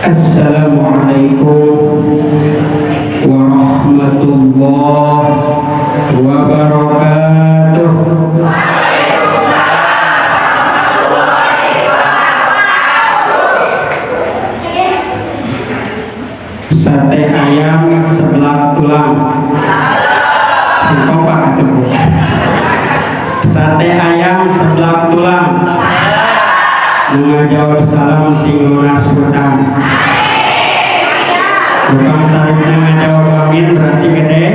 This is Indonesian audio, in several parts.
Assalamualaikum warahmatullahi wabarakatuh. Sate ayam sebelah tulang. Sate ayam sebelah tulang. Mengajawab salam singonas hutan. Bukan tariknya ngajawab amin berarti gede.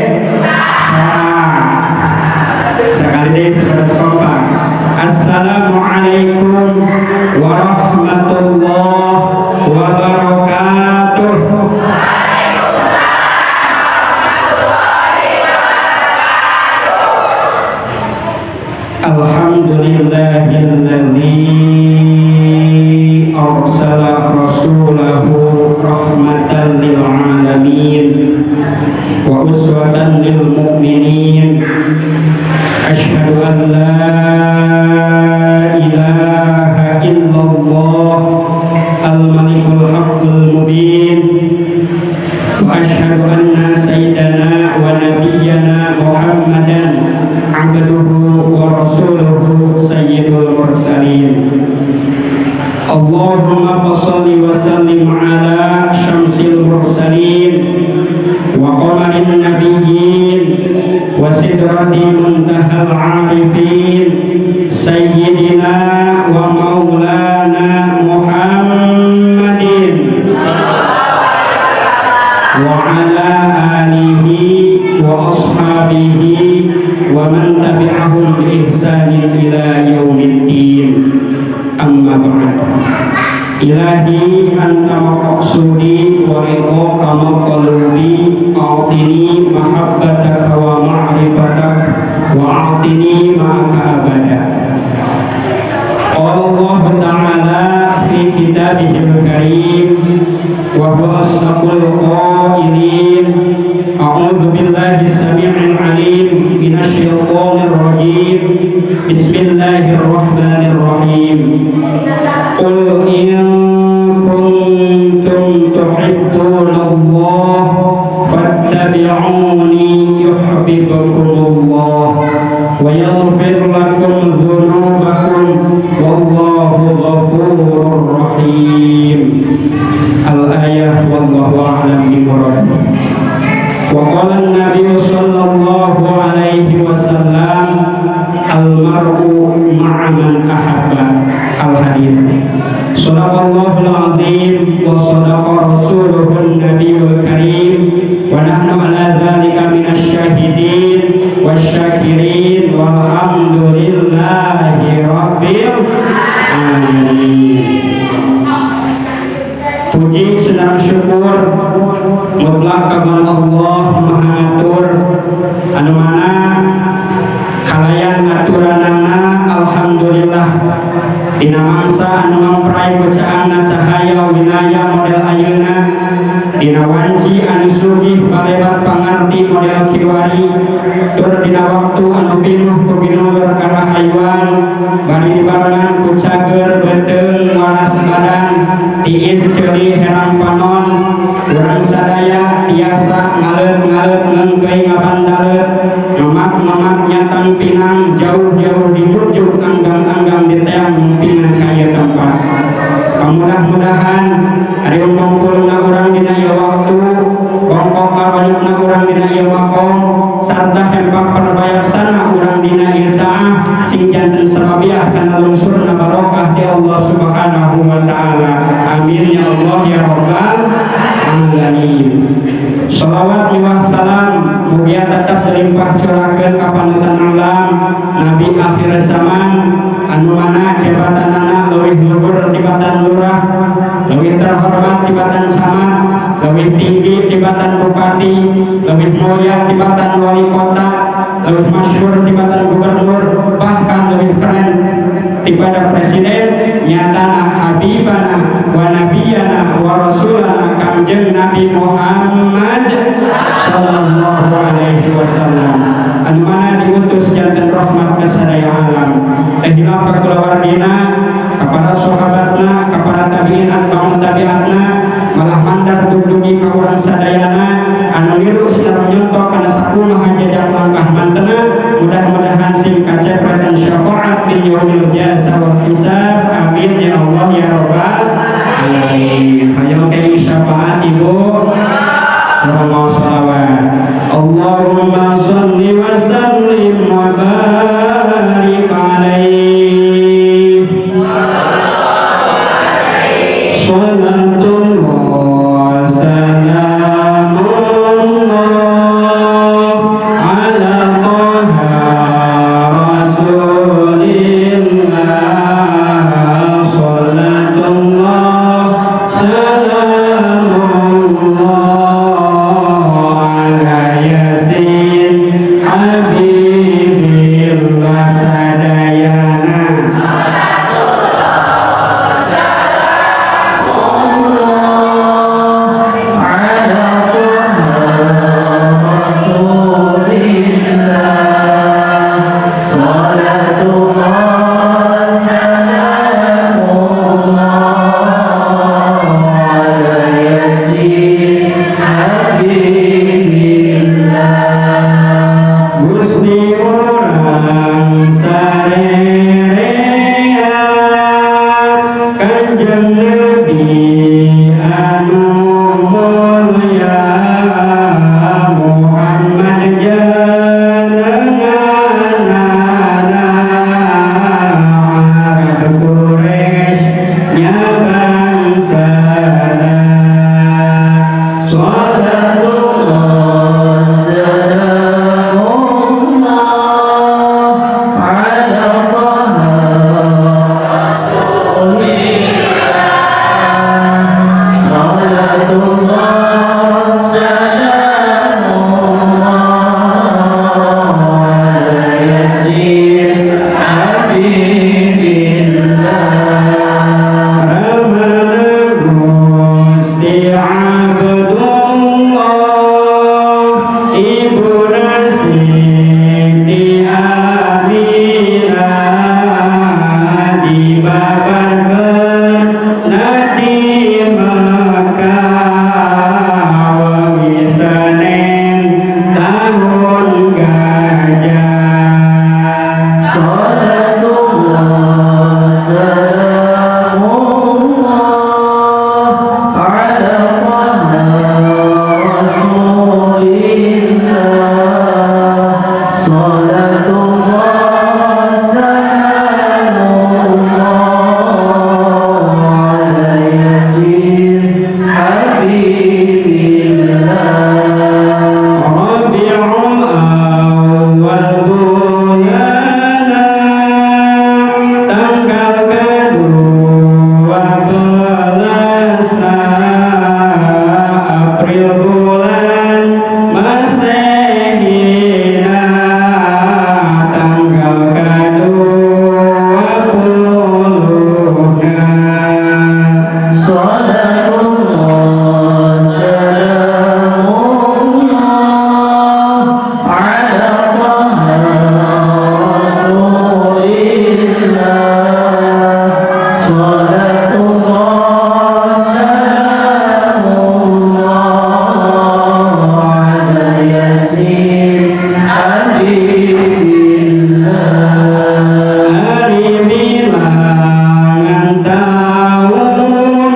Sekali deh saudara kompak. Assalamualaikum warahmatullahi wabarakatuh. Alhamdulillahilladzi arsala rasulahu rahmatan lil alamin wa uswatan lil mu'minin. Asyhadu an la ilaha illallah al-malikul haqqul mubin wa asyhadu anna sayyidana wa nabiyyana Muhammadan abduhu wa rasuluhu sayyidul mursalin. Allahumma shalli wa sallim ala syamsil mursalin wa qamarin nabiyyin wa sidratil muntahal arifin sayyidina wa maulana Muhammadin wa ala alihi wa ashabihi wa man tabi'ahum bi ihsanin ila yaumiddin. Amma ba'd. Ilahi anta maqsudi wa ridha maqlubi a'tini mahabbataka wa ma'rifatak wa a'tini ma'aka abada. Allah Ta'ala fi kitabihil karim wa huwa asdaqul qailin. A'udzu billahi samii'il 'aliim minasy syaithaanir rajiim. Bismillahirrahmanirrahim. Qul in kuntum tuhibbunallaha fattabi'uni yuhibbukumullah wa yaghfir lakum dzunubakum wallahu ghafurur rahim. Al-ayah wallahu a'lam bimurad. Wa qala an-nabiy sallallahu alaihi wasallam al-mar'u ma'a man ahabba. Al-hadits. Shadaqallahul azim wa shadaqa rasuluhun nabiyyul karim wa nahnu ala dzalika minasy syahidin wasyakirin walhamdulillahi rabbil alamin. Puji sedang syukur mutlak kepada Allah Maha Atur anu mana kalayan aturanana alhamdulillah dina mangsa anu memprai bacaanna cahaya wilayah model ayeuna dina wanci anu sugih balebat pangarti model kiwari tur dina waktu anu pinuh ku binulur kahayuan bari dibarengan ku cager beteung waras badan tiis ceuli herang panon urang sadaya tiasa ngaleut-ngaleut ngeungkeui ngabandaleut mamak nyatang pinang jauh-jauh dibujuk anggang-anggang di teang pinang kaya tempat. Mudah-mudahan hari umpulna urang dina ieu waktu bongkok kabanyakna urang dina ieu makom sarta hempak perbayaksana urang dina ieu saah sing janten sababiah kana lungsurna barokah di Allah Subhanahu wa taala. Amin ya Allah ya rabbal alamin. Shalawat wa salam mugia tetap terlimpah curahkeun ka panutan alam Nabi akhir zaman anu mana jabatanana leuwih luhur tibatan lurah, leuwih terhormat tibatan camat, leuwih tinggi tibatan bupati, leuwih mulia tibatan wali kota, leuwih masyhur tibatan gubernur, bahkan leuwih keren tibatan presiden. Nyatana habibana wa nabiyana wa rasulana kanjeng Nabi Muhammad sallallahu alaihi wasallam anu mana diutus janten rahmat ka sadaya alam. Hilaf keluar dina kepada sahabatna, kepada tabi'in atau tabi'atna Hayang kay syafaat ibu. Allahumma sholawat. Allahumma sholli wa sallim wa barik alaihi. Salatullah salamullah ala taha rasulillah. Salatullah salamullah ala yasin habibillah sadayana. Gusti urang sarerea Kanjeng Nabi anu mulya Muhammad janganana Arab Quraisy nya bangsana. Salatullah salamullah ala taha rasulillah. Salatullah salamullah ala yasin habibillah. Ramana Gusti Abdullah Ibu Siti Aminah dibabarkeun nadi Makkah wangi Senin tahun gajah. Salatullah salamullah ala taha rasulillah. Salatullah salamullah ala yasin habibillah. Rabi'ul awwal bulan tanggal kedua belasna April bulan Masehina tanggal ke-20-nya. Salatullah salamullah ala taha rasulillah. Salatullah salamullah ala yasin habibillah. Hari bilangan tahunan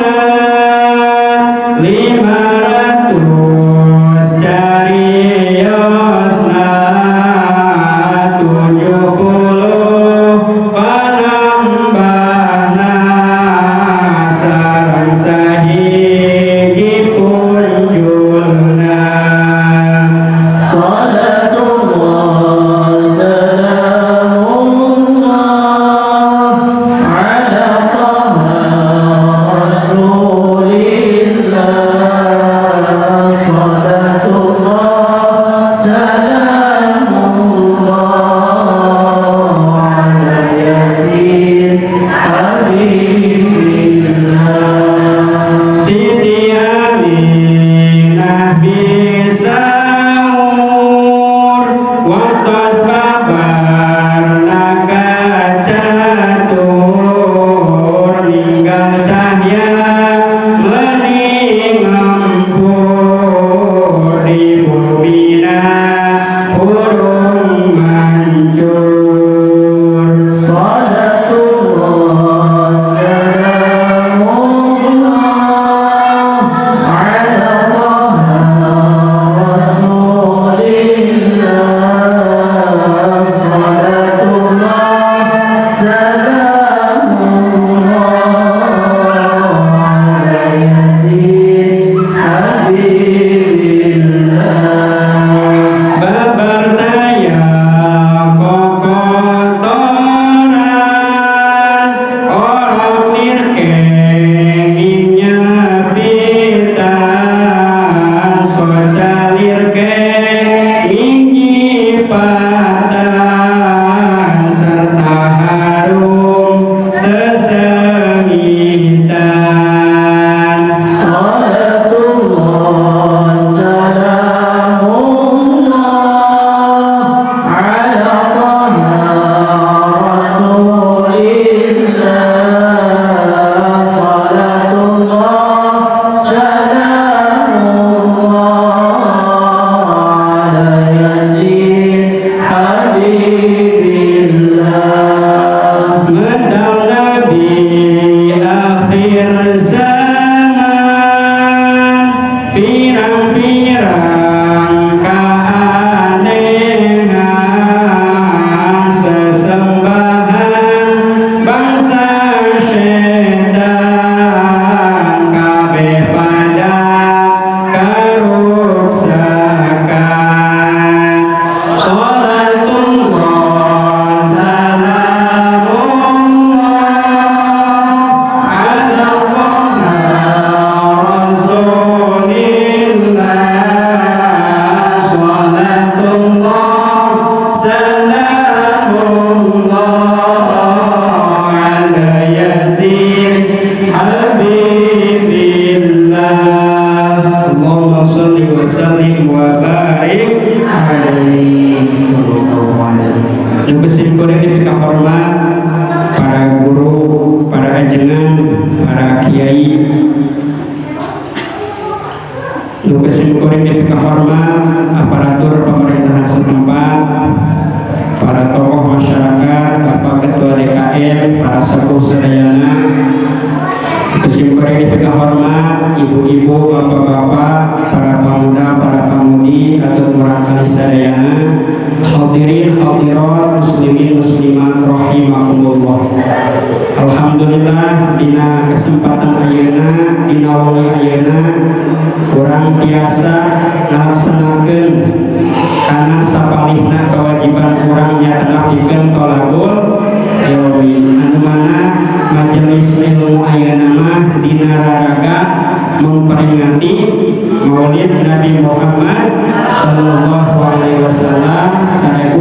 ibu-ibu, bapak-bapak, para pemuda, para pemudi, atau murah kali sadayana, hadirin hadirat muslimin muslimat rahimakumullah. Alhamdulillah dina kesempatan ayeuna dina wengi ayeuna urang biasa ngalaksanakeun kana sapalihna kewajiban urang nya nepikeun thalabul ilmi anu mana majelis ilmu ayeuna mah dina raraga memperingati Maulid Nabi Muhammad sallallahu alaihi wasallam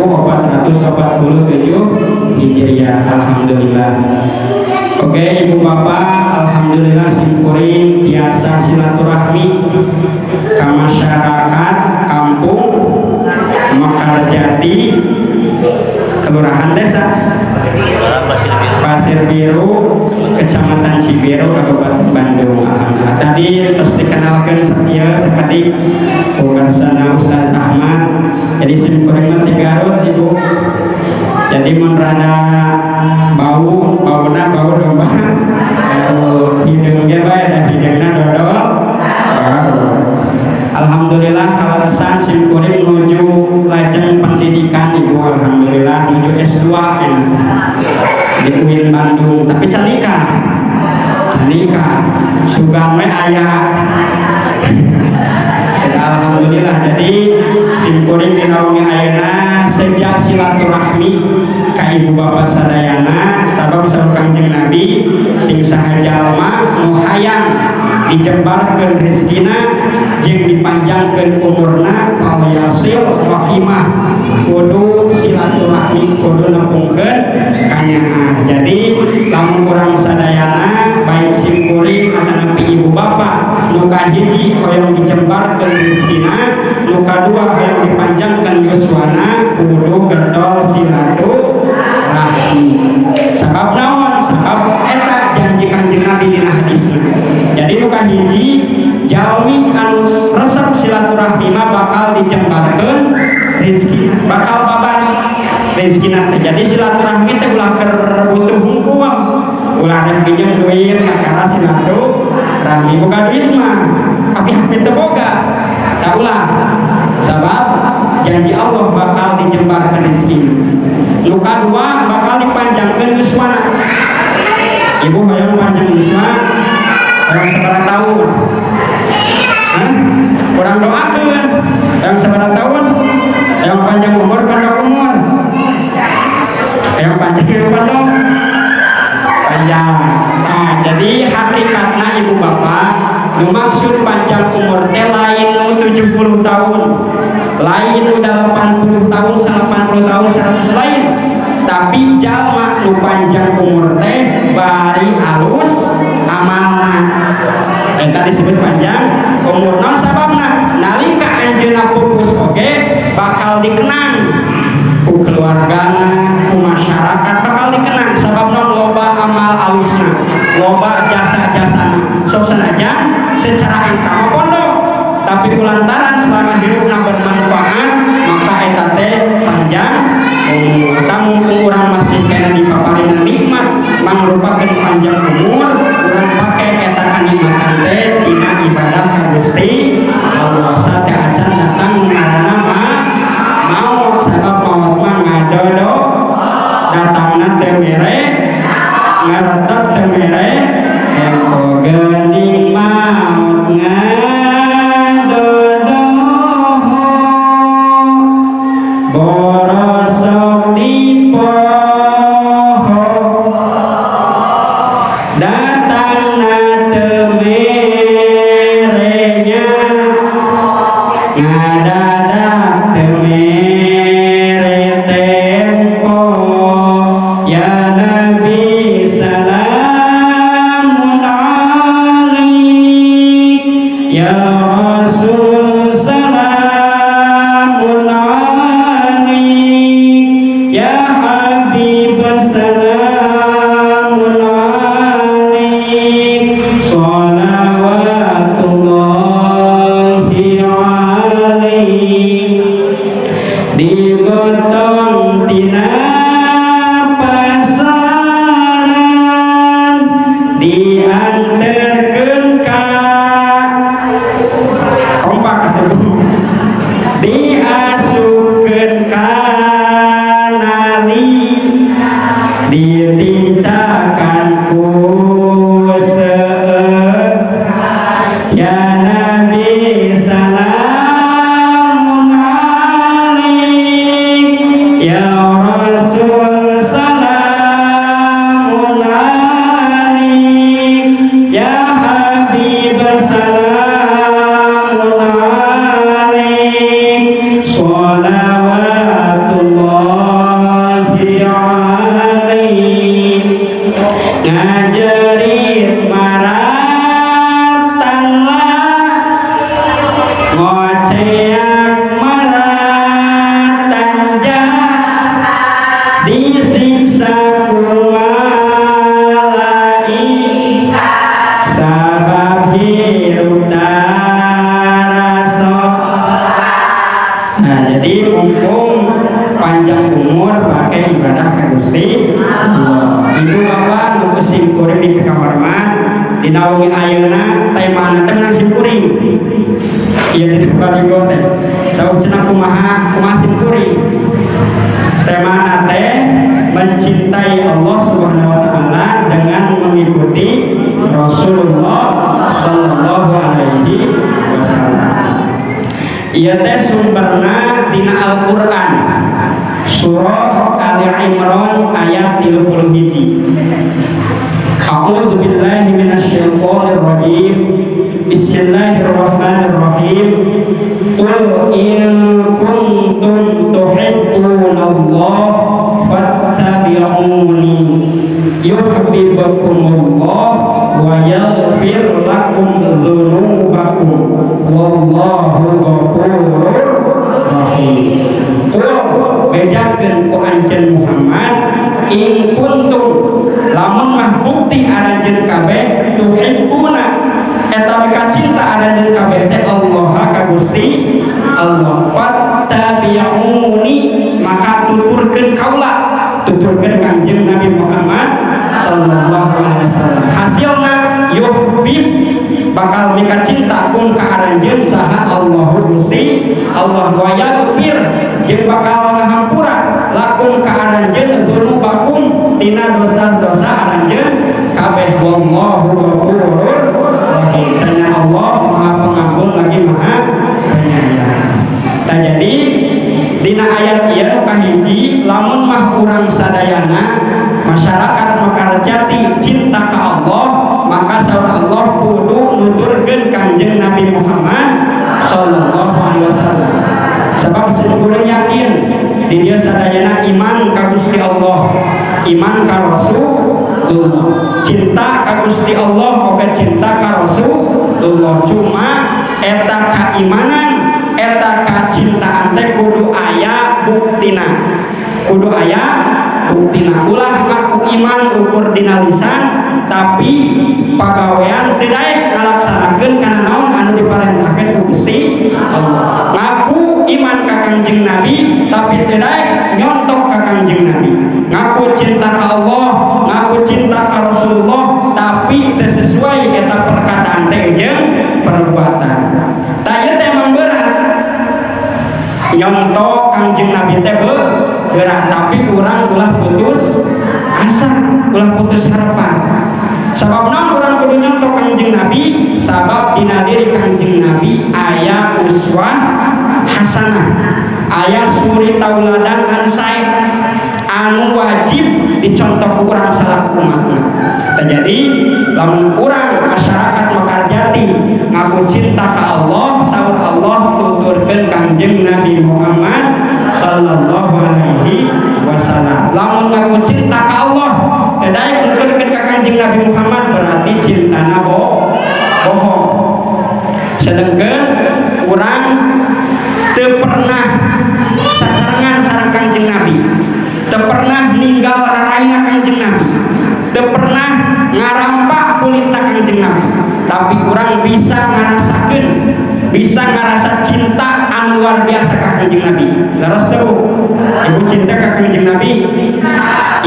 1447 Hijriah. Alhamdulillah. Oke, ibu bapak, alhamdulillah simkuring biasa silaturahmi ke masyarakat kampung Mekarjati, kelurahan desa Pasir Biru, Kecamatan Cibiru, Kabupaten Bandung. Alhamdulillah. Tadi terus dikenalkan setia sekali Ugarsana Ustaz Ahmad. Jadi simkuring di Garut ibu. Jadi merada bau domba. Hidungnya baik dan hidungnya dodol. Alhamdulillah kalasan simkuring menuju lajeng pendidikan ibu. Alhamdulillah menuju S2 ya. Di UIN Bandung. Tapi canika sugang we aya. Alhamdulillah. Jadi simkuring dinaungi ayeuna sejak silaturahmi ka ibu bapak sadayana sabab sareng Kangjeng Nabi sing saha jalma nu hayang dijembarkeun rezekina jeung dipanjangkeun umurna falyasil rahimah kudu silaturahmi kudu nepungkeun kanyahan. Jadi lamun urang sadayana baik simkuring ataupun ibu bapak nu kahiji hoyong dijembarkeun rezekina, nu kadua hoyong dipanjangkeun yuswana kudu getol silaturahmi. Sabab naon? Sabab eta janji Kanjeng Nabi dina hadisna. Jadi nu kahiji jalmi anu resep silaturahmi mah bakal dijembarkeun rezekina, bakal babar rezekina. Jadi silaturahmi teh ulah keur butuh hungkul, ulah ada pinjem duit kakara silaturahmi boga duit mah tapi teu boga tak ulah. Sabab janji Allah bakal dijembarkeun rezekina. Nu kadua bakal dipanjangkeun yuswana. Ibu hoyong panjang yuswa orang seberapa tahun? Kurang doakeun yang seberapa tahun? Yang panjang umur panjang umur. Yang panjang umur dong. Panjang. Nah, jadi hakikatnya ibu bapak, maksud panjang umur teh lain nu 70 tahun, lain nu 80 tahun, 90 tahun, 100 lain. Tapi jalma nu panjang umur teh bari alus amalna. Eta disebut panjang umur. Naon sababna? Nalika anjeunna pupus oge bakal dikenang ku keluargana, ku masyarakat bakal dikenang. Sabab naon? Loba amal alusna, loba jasa-jasana. Sok sanajan secara ingkang pondok, tapi kulantaran selama hidupna bermanfaat, maka eta teh panjang umur. Kamu urang masih kena dipaparin nikmat mangrupakeun panjang umur, urang pake eta kanikmatan teh dina ibadah ka Gusti Allah. Teh acan datang ngaranna maut, sabab maut mah ngadodo datangna teu mere ngaretot teu mere eko geuning maut ngadodo borosok di poho datangna teu merenya ngadadak teu mere tempo. Ya Nabi salamun alaik, ya Rasul salamun alaik, ya Habib salamun alaik, salawatullahi alaik. Digotong tina pasaran diantarkeun ka dina wengi ayeuna temana teh meunang simkuring. Ieu di baligo teh. Saur cenah kumaha simkuring. Temana teh mencintai Allah Subhanahu wa taala dengan mengikuti Rasulullah sallallahu alaihi wasallam. Ieu teh sumberna dina Al-Qur'an. Surah Ali Imran ayat 31. A'udzu billahi minasyaitonir rajim. Bismillahirrahmanirrahim. Qul in kuntum tuhibbunallaha fattabi'uni yuhibbukumullah wa yaghfir lakum dzunubakum wallahu ghafurur rahim. Bejakeun ku anjeun Muhammad in kuntum lamun mah bukti aranjeun kabeh tuhibbuna eta mika cinta aranjeun kabeh teh Allah ka Gusti Allah fattabi'uni maka tuturkeun kaula tuturkeun kanjeng Nabi Muhammad sallallahu alaihi wasallam hasilna yuhib bakal mika cinta kum ka aranjeun saha Allah Gusti Allah wa yaghfir jeung bakal ngahampura lakum ka aranjeun dzunubakum tina dosa-dosa aranjeun kabeh wallahu ghafurur rahim. Sanya Allah Maha Pengampun lagi Maha Penyayang. Tah jadi dina ayat ieu kahiji lamun mah urang sadayana masyarakat makarjati cinta ka Allah maka saur Allah kudu nuturkeun kanjeng Nabi Muhammad sallallahu alaihi wasallam. Sebab seluruh yakin di dia sadayana iman ka Gusti Allah, iman ka Rasulullah, cinta ka Gusti Allah, oke cinta ka Rasulullah. Cuma eta keimanan, eta kacintaan teh kudu aya buktina, kudu aya buktina. Ulah ngaku iman ukur dina lisan, tapi pagawean tidak ngalaksanakeun kana naon anu diparentahkeun ku Gusti Allah. Ngaku iman ka Kanjeng Nabi tapi tidak nyontok ka Kanjeng Nabi. Ngaku cinta ka Allah, ngaku cinta ka Rasulullah tapi teu sesuai eta perkataan teh jeung perbuatan. Tah ieu teh emang berat. Nyontok Kanjeng Nabi teh berat tapi urang ulah putus asa, ulah putus harapan. Sabab naon urang kudu nyontok Kanjeng Nabi? Sabab dina diri Kanjeng Nabi aya uswah hasanah, aya suri tauladan anu sae anu wajib dicontoh urang salaku umatna. Jadi lamun urang masyarakat Mekarjati ngaku cinta ka Allah, saur Allah tuturkeun Kanjeng Nabi Muhammad sallallahu alaihi wasallam. Lamun ngaku cinta ka Allah tedai nuturkeun ka Kanjeng Nabi Muhammad berarti cintana bohong. Sedengkeun urang teu pernah sasarangan sareng Kanjeng Nabi, teu pernah ninggal raraina Kanjeng Nabi, teu pernah ngarampak kulit Kanjeng Nabi, tapi urang bisa ngarasakeun, bisa ngarasa cinta anu luar biasa ka Kanjeng Nabi. Leres teu ibu cinta ka Kanjeng Nabi,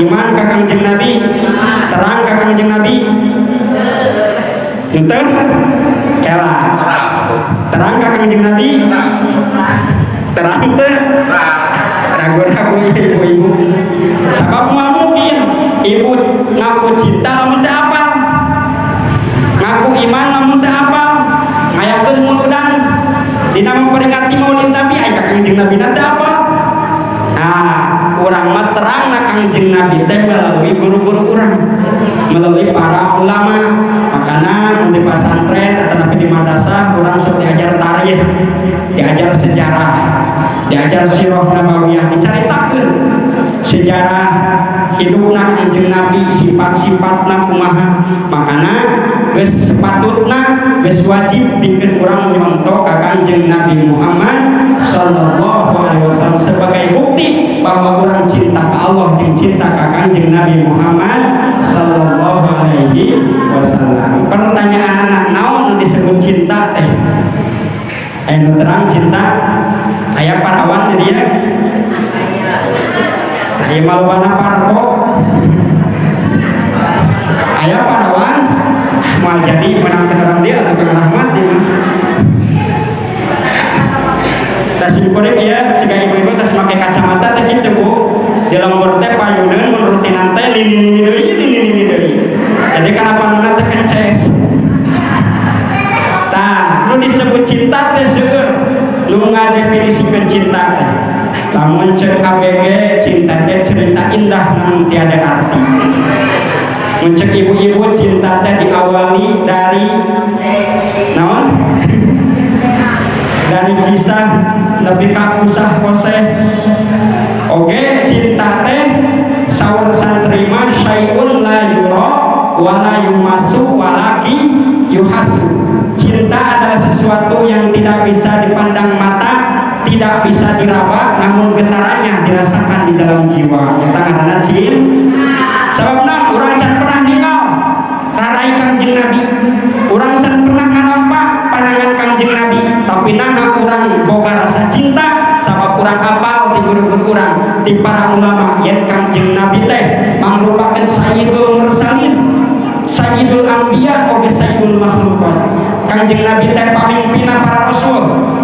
iman ka Kanjeng Nabi, terang ka Kanjeng Nabi, henteu kela terang ka Kanjeng Nabi, terang teu ragu-ragu ibu-ibu. Sabab moal mungkin ibu ngaku cinta lamun teu apal, ngaku iman lamun teu apal, ngayakeun muludan dina memperingati Maulid Nabi aya ka Kanjeng Nabi teu apal. Urang mah terang na Kanjeng Nabi teh melalui guru-guru urang, melalui para ulama. Makana di pesantren atau di madrasah urang sok diajar tarikh, diajar sejarah, diajar sirah nabawiyah, dicaritakeun sejarah hidupna Kanjeng Nabi, sifat-sifatna kumaha. Makana geus sepatutna, geus wajib bikin urang nyontok ka Kanjeng Nabi Muhammad sallallahu alaihi wasallam sebagai bukti bahwa urang cinta ka Allah jeung cinta ka Kanjeng Nabi Muhammad sallallahu alaihi wasallam. Pertanyaan anak naon disebut cinta teh? Anu terang cinta aya parawan di dieu. Aya malubana parko. Aya parawan mau jadi menang keterang dia atau kang rahmat dia tas simpulik ya siga ibu-ibu tas pakai kacamata teh kitu Bu di lembur teh payuneun mun rutinan teh lini deui jadi kenapa teh kences tah nu disebut cinta teh seueur nu ngadefinisikeun cinta teh lamun ceuk ABG cinta teh cerita indah namun tiada arti mun ceuk ibu-ibu cinta teh diawali dari naon dari kisah nepi ka usah koseh oge cinta teh saur santri mah syai'un la yura wala yumasu walaki yuhasu cinta adalah sesuatu yang tidak bisa dipandang mata tidak bisa diraba namun getarannya dirasakan di dalam jiwa eta ngaranna cinta sababna urang can pernah ninggal rarai Kangjeng Nabi urang can pernah ngarampak pandangan Kangjeng Nabi tapi nah urang boga rasa cinta sabab urang apal di guru-guru urang di para ulama yen Kangjeng Nabi teh mangrupakeun sayyidul mursalin sayyidul anbiya oge sayyidul makhluqat Kangjeng Nabi teh pamimpinna para rasul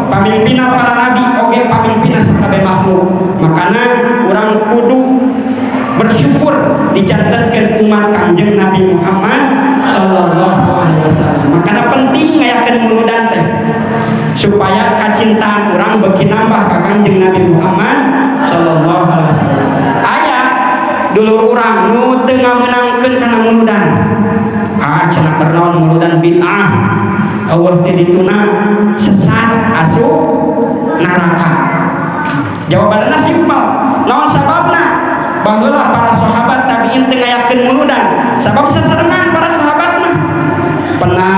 pamimpinna para nabi oge pamimpinna sakabeh makhluk makana urang kudu bersyukur dijantankeun umat Kangjeng Nabi Muhammad sallallahu alaihi wasallam makana penting ngayakeun muludan teh supaya kacintaan urang beuki nambah ka Kangjeng Nabi Muhammad sallallahu alaihi wasallam aya dulu urang nu teu ngamenangkeun kana muludan cenah ternaon muludan bid'ah eueuh ti dituna sesat asup neraka jawabanna simpel naon sababna baheula para sahabat tabi'in teu ngayakeun muludan sabab sasarengan para sahabat mah pernah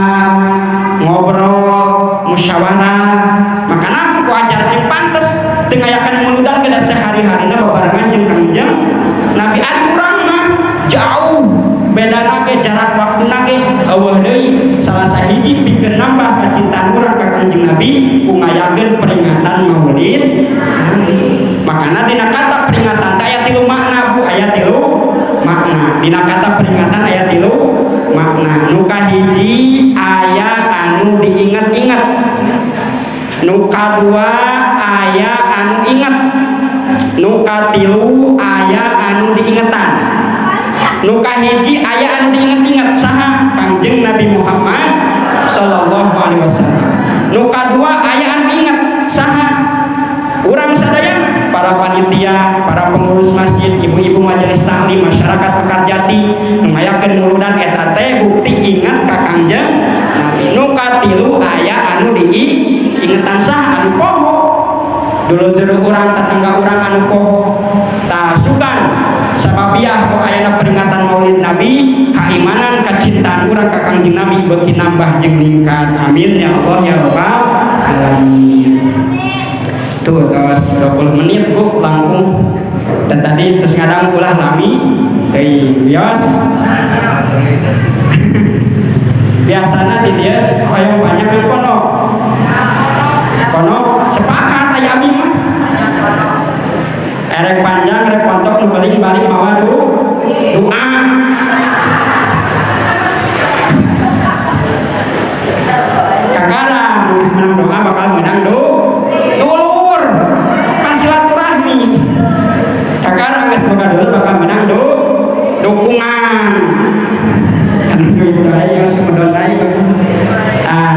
ngobrol musyawarah makana ku ajar jeung pantes teu ngayakeun muludan geus sehari-harina babarengan jeung Kangjeng Nabi ari urang mah jauh bedana ge jarak waktuna ge eueuh deui salah sahiji pikeun nambah kacintaan urang ka Kangjeng Nabi ku ngayakeun peringatan Maulid makana dina kata peringatan teh aya 3 makna Bu aya 3 makna dina kata peringatan aya 3 makna nu kahiji aya anu diingat-ingat nu kadua aya anu ingat nu katilu aya anu diingetan nu kahiji aya anu diingat-ingat saha Kangjeng Nabi Muhammad sallallahu alaihi wasallam nu kadua aya anu ingat saha urang sadaya para panitia para pengurus masjid ibu-ibu majelis taklim masyarakat Pekarjati ngayakeun muludan eta teh bukti ingat ka Kangjeng Nabi nu katilu aya anu diingetan saha anu poho dulu-dulu urang tetangga urang anu poho tah sugan sababiah ku ayana peringatan Maulid Nabi keimanan kacintaan urang ka Kangjeng Nabi beuki nambah jeung ningkat amin ya Allah ya rabbal alamin tuh tos 20 menit Bu langkung dan tadi terus ngadang ulah lami teh bios biasana di dia hoyong banyak yang kono sepakat aya ami mah erek panjang erek pontok nu balik mawa doa kakara nulis menang doa bakal menang dulur kan silaturahmi kakara geus boga dulur bakal menang dukungan kan ibu aya sumedon lain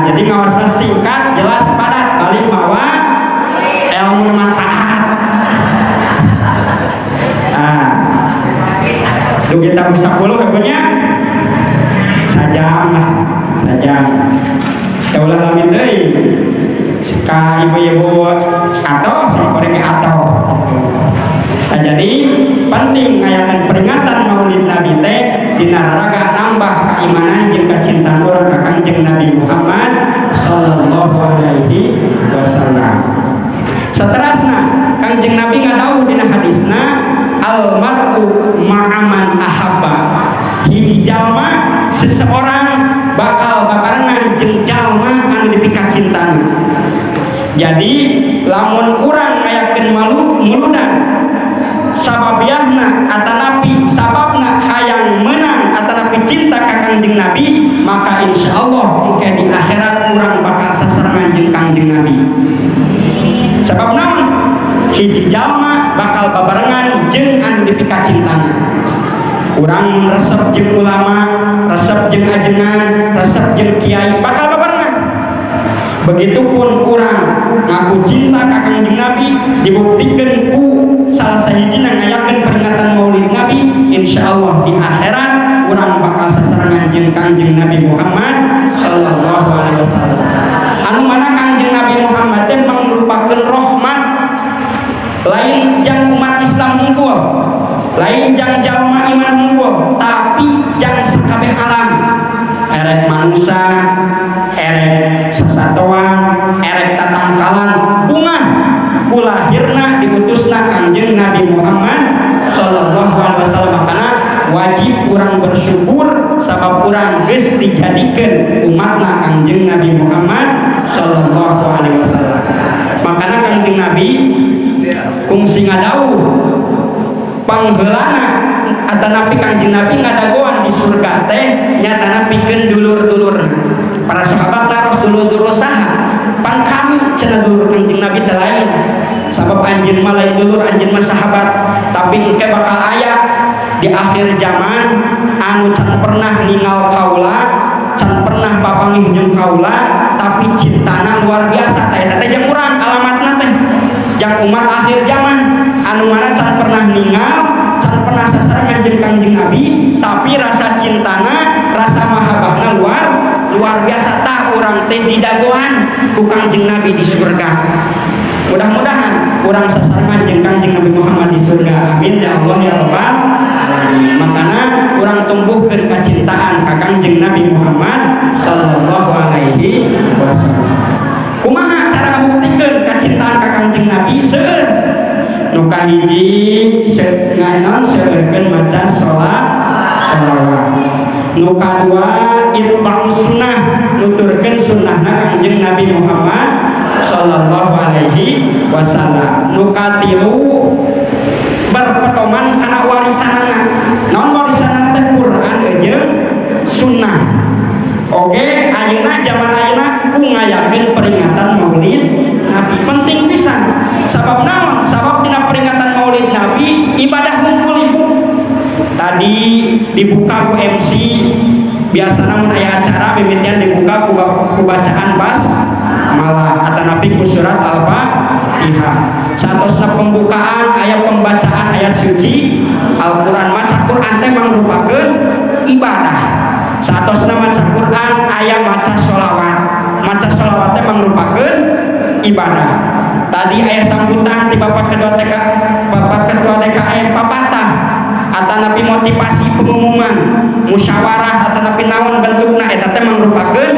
jadi ngaosna singkat jelas padat balik mawa ilmu manfaat kita bisa puluh kepunya sajam lah sajam kaulah lamin deui ka ibu-ibu atau sampurenge atau jadi penting ngayakeun peringatan Maulid Nabi teh dina raraga nambah keimanan jeung kacintaan urang ka Kangjeng Nabi Muhammad sallallahu alaihi wasallam saterasna Kangjeng Nabi ngadawuh dina hadisna almar'u ma'aman ahabba hiji jalma seseorang bakal babarengan jeung jalma anu dipika cintana jadi lamun urang ngayakeun muludan sababiahna atanapi sababna hayang menang atanapi cinta ka Kangjeng Kangjeng Nabi, maka insya Allah engke di akhirat urang bakal sasarangan jeung Kangjeng Nabi. Sebab naon? Hiji jalma bakal babarengan jeung anu dipika cintana. Urang resep jeung ulama, resep jeung ajengan, resep jeung kiai bakal babarengan. Begitupun urang ngaku cinta ka Kangjeng Nabi dibuktikan ku salah sahijina ngayakeun peringatan Maulid Nabi, insyaallah di akhirat urang bakal sasarangan jeung Kangjeng Nabi Muhammad sallallahu alaihi wasallam. Anu mana Kangjeng Nabi Muhammad teh merupakeun rahmat lain jang umat Islam unggul, lain jang jalma iman unggul, tapi jang sakabeh alam. Erek manusia, erek sasatoan, erek tatangkalan, bunga kulahirna diutusna Kangjeng Nabi Muhammad sallallahu alaihi wasallam. Karena wajib urang bersyukur sabab urang geus dijadikeun umatna Kangjeng Nabi Muhammad sallallahu alaihi wasallam. Makana Kangjeng Nabi kungsi ngadauh pangheulana atanapi Kangjeng Nabi ngadagoan di surga teh nyatana pikeun dulur-dulur para sahabat laros dulur-dulur saha pan kami cenah dulur Kangjeng Nabi teh lain sabab anjeun mah lain dulur anjeun mah sahabat tapi engke bakal aya di akhir zaman anu can pernah ningal kaula can pernah papangih jeung kaula tapi cintana luar biasa eta teh jeung urang alamatna teh jang umat akhir zaman anu mana can pernah ningal can pernah sasarangan jeung Kangjeng Nabi tapi rasa cintana rasa mahabbahna luar biasa tah urang teh didagoan ku Kangjeng Nabi di surga. Mudah-mudahan urang sasarangan jeung Kangjeng Nabi Muhammad di surga, amin ya Allah ya rabbal alamin. Makana urang tumbuhkeun kacintaan ka Kangjeng Nabi Muhammad sallallahu alaihi wasallam. Kumaha cara nguktikeun kacintaan ka Kangjeng Nabi? Seueur nu kahiji nganon seueurkeun maca sholawat. Nu kadua itba'us sunnah, nuturkeun sunnahna Kangjeng Nabi Muhammad sallallahu alaihi wasallam. Nu katilu berpedoman kana warisanana. Naon warisanana teh Quran jeung sunnah. Oke, ayeuna zaman ayeuna ku ngayakeun peringatan Maulid Nabi penting pisan. Sabab naon? Sabab dina peringatan Maulid Nabi ibadah ngumpul ibu. Tadi dibuka ku MC, biasana mun aya acara mimitian dibuka ku bacaan basmalah atanapi ku surat Al-Fatihah. Satosna pembukaan aya pembacaan ayat suci Al-Qur'an. Maca Qur'an teh mangrupakeun ibadah. Satosna maca Quran aya maca sholawat. Maca sholawat teh mangrupakeun ibadah. Tadi aya sambutan di Bapak Kedua DKM papatah atanapi motivasi pengumuman musyawarah atanapi naon bentukna eta teh mangrupakeun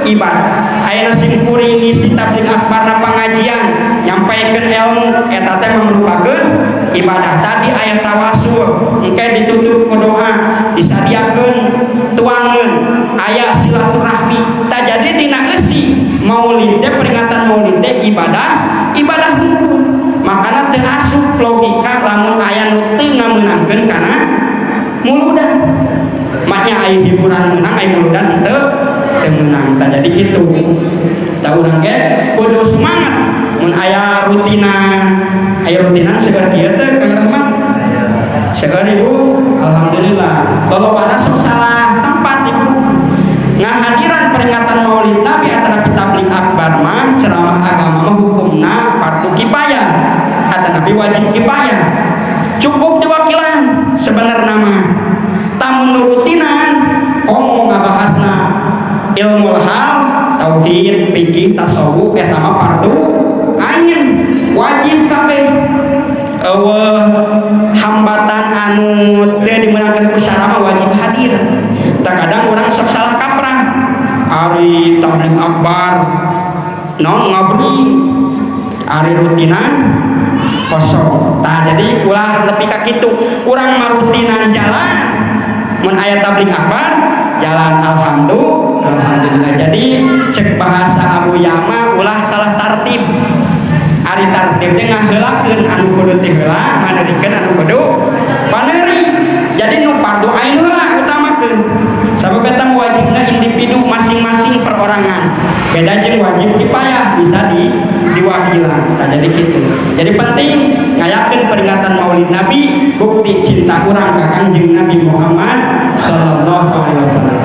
ibadah. Aya simkuring ngisi tabligh akbar pangajian nyampaikeun ilmu eta teh mangrupakeun ibadah. Tadi aya tawasul engke ditutup ku doa disadiakeun tuangeun aya silaturahmi. Tah jadi dina eusi maulid teh peringatan maulid teh ibadah hukum. Makana teu asup logika lamun aya nu teu ngameunangkeun kana muludan. Maknya aya hiburan menang aya muludan teu meunang. Tah jadi kitu. Tah urang ge kudu semangat mun aya rutinan segar kieu teh Kang Rahmat. Segar Ibu, alhamdulillah. Kalau pada sok salah tempat Ibu. Ngahadiran peringatan Maulid Nabi atanapi tabligh akbar mah ceramah agama mah hukumna fardu kifayah atanapi wajib kifayah. Cukup diwakilan sebenarnya mah. Tamun nurutinan komo ngabahasna ilmu hal, tauhid, fikih, tasawuf eta mah fardu ain wajib kabeh. Hambatan anu teu dimeunangkeun ku syara wajib hadir. Terkadang orang sok salah kaprah. Ari tabligh akbar naon ngabdi, ari rutinan kosong. Tah jadi ulah nepi ka kitu. Urang marutinan jalan mun aya tabligh akbar jalan alhamdulillah. Jadi cek bahasa Abu Yama ulah salah tartib. Ari tartib teh ngaheulakeun anu kudu teh heula, maneurikeun anu kudu paneuri. Jadi nu fardu ain heula utamakeun. Sabab sebab eta wajibna individu masing-masing perorangan. Beda jeung wajib kifayah bisa diwakilan. Nah, jadi gitu. Jadi penting ngayakeun peringatan Maulid Nabi bukti cinta urang ka Kangjeng Nabi Muhammad sallallahu alaihi wasallam.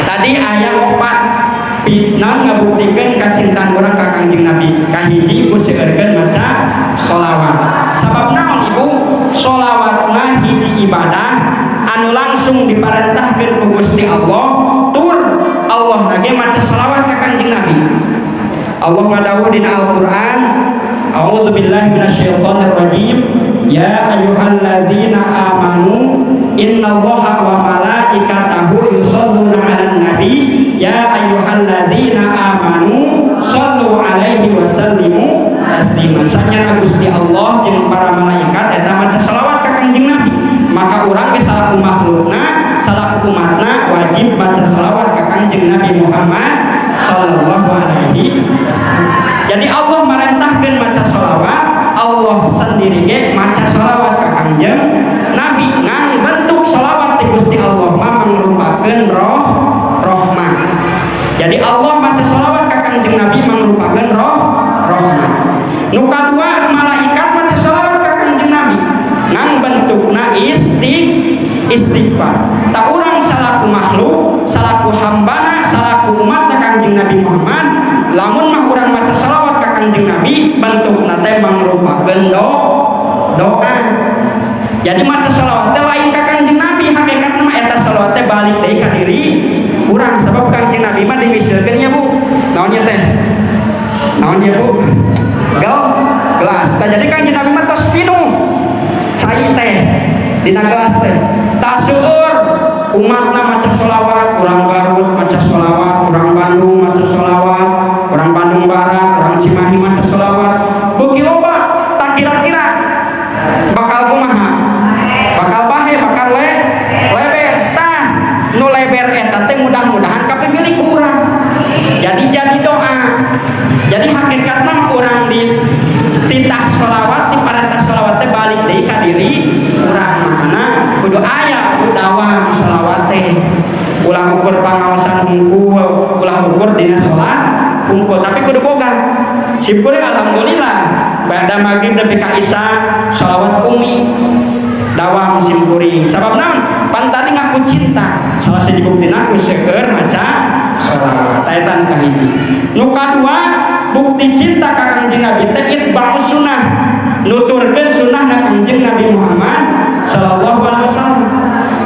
Tadi aya 4 pitna ngabuktikeun kacintaan urang ka Kangjeng Nabi. Kahiji ku seueurkeun maca sholawat. Sabab naon Ibu? Sholawatna hiji ibadah anu langsung diparentahkeun ku Gusti Allah tur Allah lagi maca sholawat ka Kangjeng Nabi. Allah ngadawuh dina Al-Qur'an, a'udzubillahi minasyaitonir rajim, ya ayyuhalladzina amanu innallaha wa malaikatahu yusholluna 'alan nabi ya ayyuhalladzina amanu shollu 'alaihi wa sallimu taslima. Sanya Gusti Allah jeung para malaikat eta maca shalawat ka Kangjeng Nabi. Maka urang ge salaku makhlukna, salaku umatna wajib maca shalawat ka Kangjeng Nabi Muhammad sallallahu alaihi wasallam. Jadi Allah merintahkeun maca shalawat, Allah sendiri ge maca shalawat ka Kangjeng Nabi. Ngan bentuk shalawat ti Gusti Allah mah mangrupakeun rahmah. Jadi Allah maca shalawat ka Kangjeng Nabi mangrupakeun rahmah. Nu kadua malaikat maca shalawat ka Kangjeng Nabi ngan bentukna istighfar. Tak urang salaku makhluk, salaku hambana, salaku umat Kangjeng Nabi Muhammad, lamun mah urang maca shalawat ka Kangjeng Nabi bentukna teh mangrupakeun doa. Jadi maca shalawat teh lain ka Kangjeng Nabi, hakikatna mah eta shalawat teh balik deui ka diri urang. Sabab Kangjeng Nabi mah dimisilkeun ya Bu. Naon nya teh? Naon ya Bu? Gelas. Nah, jadi Kangjeng Nabi mah tos pinuh cai teh dina gelas teh. Taseueur umatna maca sholawat, urang Garut maca sholawat, urang Bandung maca sholawat, urang Bandung Barat, urang Cimahi maca sholawat. Beuki loba tak kira-kira bakal kumaha? Bakal bahe, bakal leber. Tah nu leber eta teh mudah-mudahan kapimilih ku urang. Jadi doa. Jadi hakikatna urang di titah sholawat, di parentah sholawat teh balik deui ka diri urang. Makana kudu aya dawam sholawat teh. Ulah ukur pangaosan hungkul, ulah ukur dina sholat hungkul, tapi kudu boga. Simpul alhamdulillah bada maghrib nepi ka isya sholawat umi dawam simkuring. Sabab naon? Pantari ngaku cinta. Salah siji buktina ku seueur maca sholawat. Taetan kahiji. Nu kadua bukti cinta ka Kangjeng Nabi teh itba'us sunnah, nuturkeun sunnahna Kangjeng Nabi Muhammad sallallahu alaihi wasallam.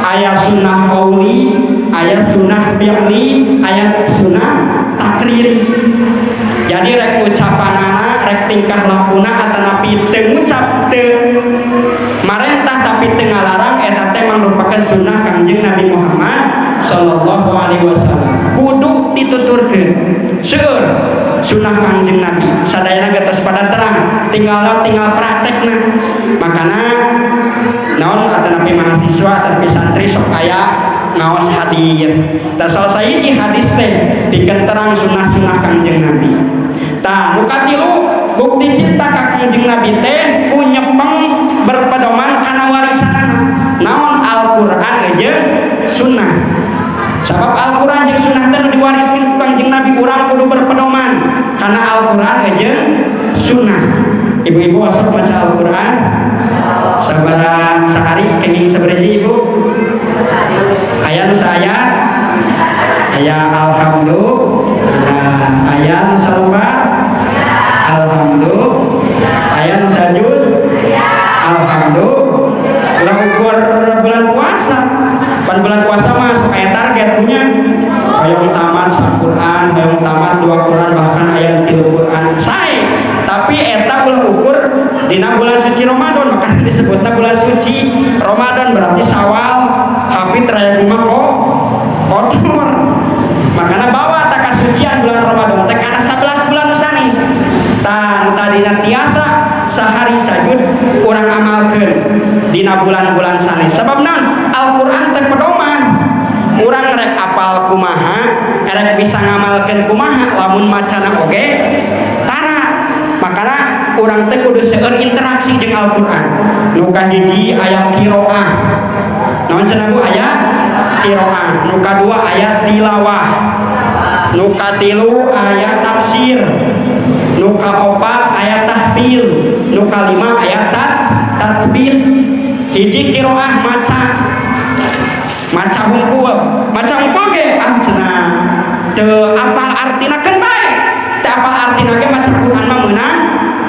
Aya sunnah qauli, aya sunnah fi'li, aya sunnah takriri. Jadi rek ucapanana, rek tingkah lakuna atanapi teu ngucap teu marentah tapi teu ngalarang eta teh merupakan sunnah Kangjeng Nabi Muhammad sallallahu alaihi wasallam. Kudu dituturkeun. Seueur sunnah Kangjeng Nabi sadayana geus pada terang, tinggal praktekna. Makana naon atanapi mahasiswa atapi santri sok aya ngaos hadis. Da salasa hiji hadis teh pikeun terang sunnah-sunnah Kangjeng Nabi. Tah nu katilu bukti cinta ka Kangjeng Nabi teh ku nyepeng berpedoman kana warisanana. Naon Al-Qur'an jeung sunnah. Sabab Al-Qur'an jeung sunnah teh diwariskeun ku Kangjeng Nabi, urang kudu berpedoman kana Al-Qur'an jeung sunnah. Ibu-ibu asal baca Al-Qur'an sabaraha sehari kenging sabaraha Ibu? Aya nu saayat, aya alhamdulillah, aya nu saruba, alhamdulillah, aya nu sajuz, alhamdulillah. Ulah ukur bulan puasa. Pan bulan puasa mah sok aya targetnya. Hoyong tamat Al-Qur'an, hoyong tamat 2 Qur'an, bahkan aya 3 Qur'an. Sae. Tapi eta ulah ukur dina bulan suci Ramadan, maka disebutna bulan suci Ramadan berarti Syawal, hafid raya kumaha kotor. Makana bawa tak kasucian bulan Ramadan teh kana 11 bulan sanis. Tah tadina tiasa sahari sajud urang amalkeun dina bulan-bulan sanis. Sabab naon? Al-Qur'an teh pedoman. Urang rek apal kumaha, rek bisa ngamalkeun kumaha lamun macana oge tara. Makana urang teh kudu seueur interaksi jeung Al-Qur'an. Nu kahiji aya qiraah. Naon cenah Bu aya qiraah, nu kadua aya tilawah, nu katilu aya tafsir, nu kaopat aya tahfil, nu kalima aya tatbir. Hiji qiraah maca hungkul ge cenah teu apal artina keun bae, teu apal artina ge maca Quran mah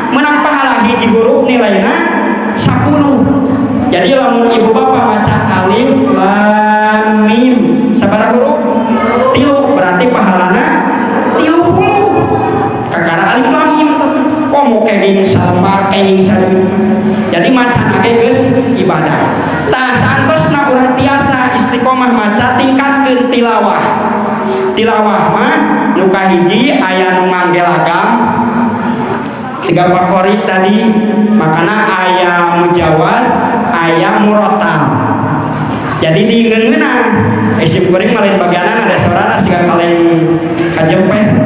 menang pahala. Hiji huruf nilaina 10. Jadi lamun ibu bapak maca alif lam mim sabaraha huruf? 3, berarti pahalana 30. Kakara alif lam mim komo kenging salmar kenging sari. Jadi maca ge geus ibadah. Tah saantosna urang tiasa istiqomah maca tingkatkeun tilawah. Tilawah mah nu kahiji aya nu nganggelagam siga favorit tadi, makana aya mujawad, aya murattal. Jadi di ngeungeunna isim kuring malen bagianan ada sorana siga kaleng kajempeh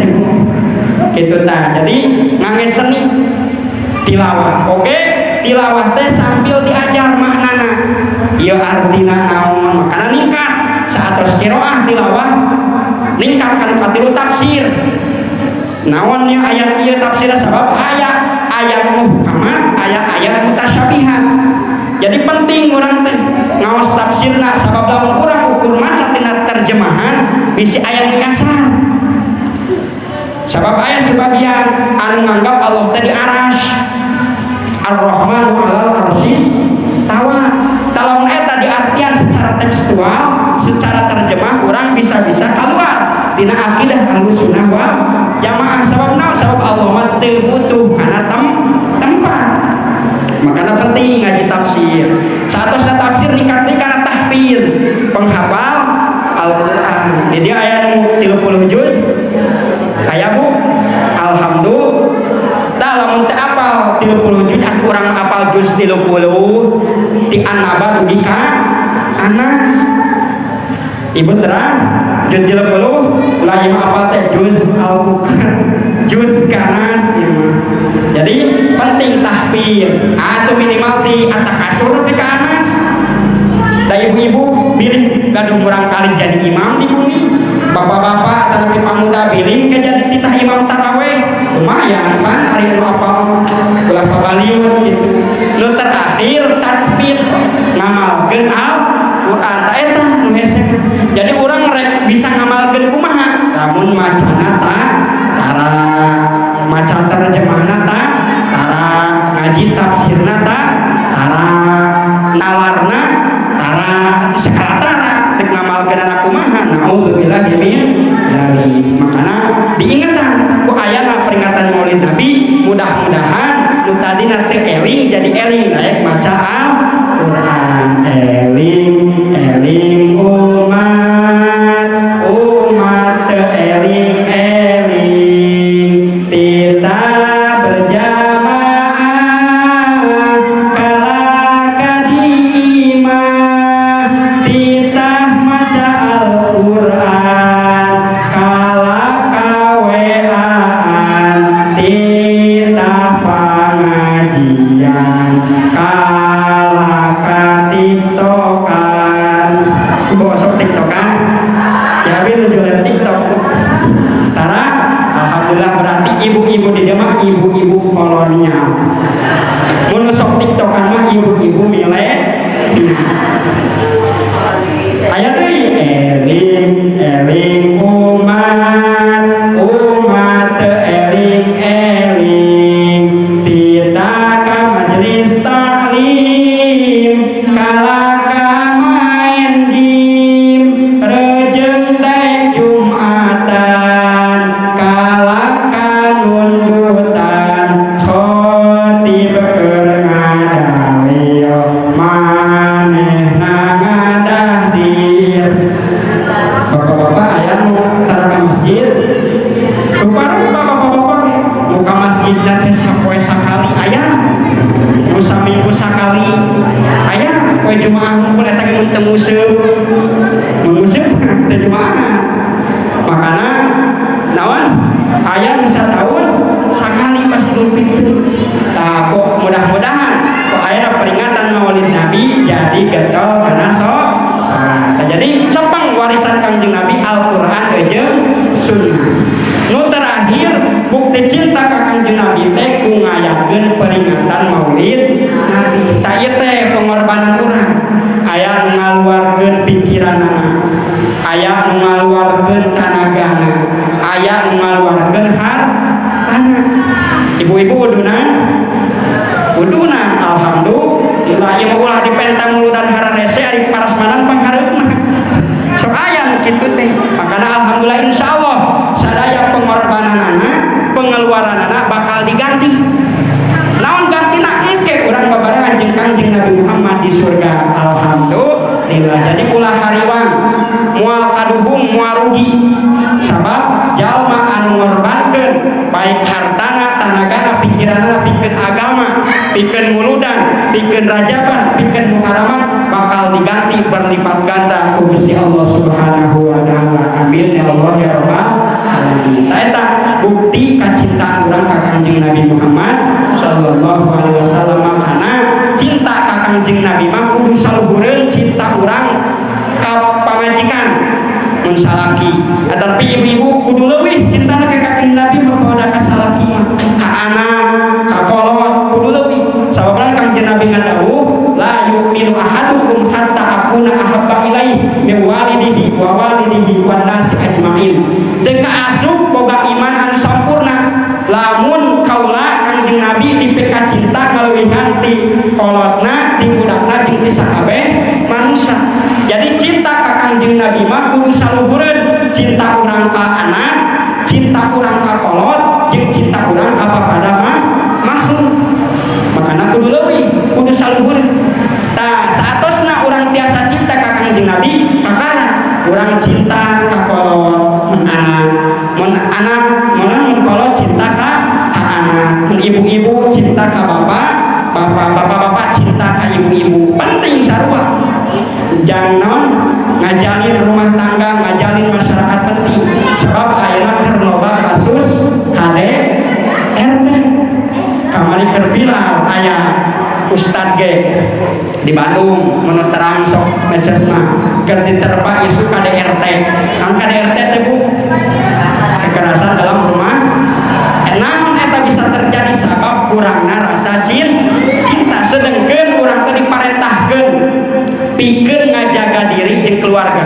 kitu tah. Jadi ngangge seni tilawah. Oke, tilawah teh sambil diajar maknana. Ieu artina naon, makana ningkat saatos qiraah tilawah ningkat kana katilu tafsir. Naonnya ayat ieu tafsirna sabab ayat muhkamat, ayat mutasyabihat. Jadi penting urang teh ngaos tafsirna sabab lamun urang ukur maca tina terjemahan bisi ayat ngasar. Sabab ayat sebagian anu nganggap Allah teh di arasy. Ar-Rahmanu 'alal arsyis tawa. Kalau eta diartian secara tekstual, secara terjemah urang bisa-bisa keluar dina akidah Ahlussunnah wal Jamaah. Sabab naon? Sabab Allah mah teu butuh kana tempat. Makanya penting ngaji tafsir. Saatosna tafsir ningkatkeun kana tahfidz, penghafal Al-Qur'an. Jadi aya nu 30 juz. Aya Bu, alhamdulillah. Tah lamun teu apal 30 juz atuh urang apal juz 30 ti An-Naba dugi ka Anas. Ibu terang juz 30 lain apal teh juz Al-Qur'an, juz Kanas ieu. Jadi penting tahfidz atau minimal ti atakasur ti ka Anas. Da ibu-ibu bilih gadung urang kali jadi imam di bumi, bapak-bapak atau pemuda bilih jadi titah imam tarawih. Lumayan pan ari nu apal ulah pabaliut kitu. Nu terakhir tahfidz ngamalkeun Al-Qur'an ta eta nu hese. Jadi urang rek bisa ngamalkeun kumaha? Lamun macana tara, maca terjemahna tara, ngaji tafsirna tara, nalarna tara, segala tara rek ngamalkeun ana kumaha. Naudzubillah min dzalik. Makana diingetan ku ayana peringatan Maulid Nabi, mudah-mudahan nu tadina teu eling jadi eling daek maca Al-Qur'an. Eling umat teu eling tita berjamaah kala kadimah tita maca Al-Qur'an kala kaweaan tita pangajian kala katiktokan. Bosok tiktokan ya bil jualan tiktok tara. Alhamdulillah berarti ibu-ibu di rumah ibu-ibu kolonial. Mun sok tiktokan mah ibu-ibu milenial. Aya deui eling umat teu eling tita ka majelis taklim kala ka main game rejeung daek Jumatan kala ka nundutan khotib keur ngadalil manehna ngadahdir. Bapak-bapak aya nu tara ka masjid rupana bapak-bapak muka masjid teh sapoe sakali aya, nu saminggu sakali aya. Poe Jumaah ngumpul eta ge mun teu museup teu Jumaah. Makana naon aya nu sataun sakali pas Idul Fitri. Tah kok mudah-mudahan kok aya peringatan Maulid Nabi jadi getol kana salat. Jadi cepeng bukti cinta ka Kanjeng Nabi teh ku ngayakeun peringatan Maulid Nabi. Ta ieu teh pengorbanan urang. Aya nu ngaluarkeun pikiranna, aya nu ngaluarkeun tanagana, aya nu ngaluarkeun hartana. Ibu-ibu wuduna alhamdulillah ieu ulah dipentang muludan hararese ari parasmanan panghareupna. Sok aya kitu teh. Makana alhamdulillah insyaallah sadaya pengorbananana, pengeluaranana bakal diganti. Naon gantina engke urang babarahan jeung Kanjeng Nabi Muhammad di surga. Alhamdulillah. Jadi ulah hariwang moal kaduhung moal rugi. Sabab jalma anu ngorbankeun baik hartana, tanagana, pikiranna pikeun agama, pikeun muludan, pikeun rajaban, pikeun muharamat bakal diganti berlipat ganda ku Gusti Allah Subhanahu wa taala. Amin ya Allah ya rabbal alamin. Eta bukti kacintaan urang ka Kanjeng Nabi Muhammad sallallahu alaihi wasallam. Makana cinta ka Kanjeng Nabi mah kudu saluhureun cinta urang ka pamajikan mun salaki. Tapi ibu-ibu kudu leuwih cintana ka Kanjeng Nabi mah ka salaki mah, ka anak, ka kolot kudu leuwih. Sababna Kanjeng Nabi ngadawuh la yu'minu ahadukum hatta akuna ahabba ilaihi min walidihi wa walidihi wan nasi ajmain. Teu kaasup boga iman anu sampurna lamun kaula Kanjeng Nabi dipeka cinta kaleuwihan ti kolotna, ti budakna jeung ti sakabeh manusia. Jadi cinta ka Kanjeng Nabi mah kudu saluhureun cinta urang ka anak, cinta urang ka kolot, jeung cinta urang ka pada makhluk. Makana kudu leuwih, kudu saluhureun. Tah saatosna urang tiasa cinta ka Kanjeng Nabi, kakana urang cinta ka kolot, mun anak, mun kolot cinta ka anak, mun ibu-ibu cinta ka bapak cinta ka ibu-ibu. Penting sarua. Jangan ngajalin rumah tangga, ngajalin masyarakat penting. Sebab ayeuna keur loba kasus KDRT. Kamari keur viral aya Ustad ge di Bandung mun terang sok mecesna keur diterpa isu KDRT. Kan KDRT teh Bu kekerasan dalam rumah. Namun eta bisa terjadi sabab kurangna rasa cinta. Sedengkeun urang teh diparentahkeun pikeun ngajaga diri jeung keluarga.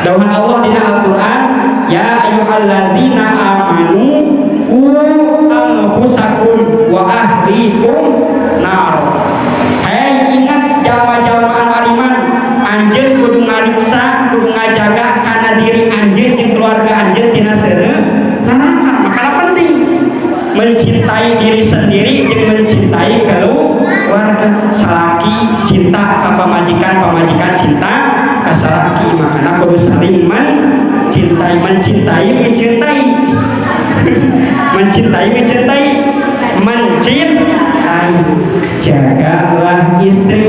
Dawuhan Allah dina Al-Qur'an, ya ayyuhalladzina amanu qu anfusakum wa ahlikum nar. Hei ingat jalma-jalma anu ariman, anjeun kudu ngariksa, kudu ngajaga kana diri anjeun jeung keluarga anjeun tina seureuh neraka. Makana penting mencintai diri sendiri jeung mencintai keluarga. Salaki cinta ka pamajikan cinta ka salaki. Makana kudu saling mencintai jagalah istri,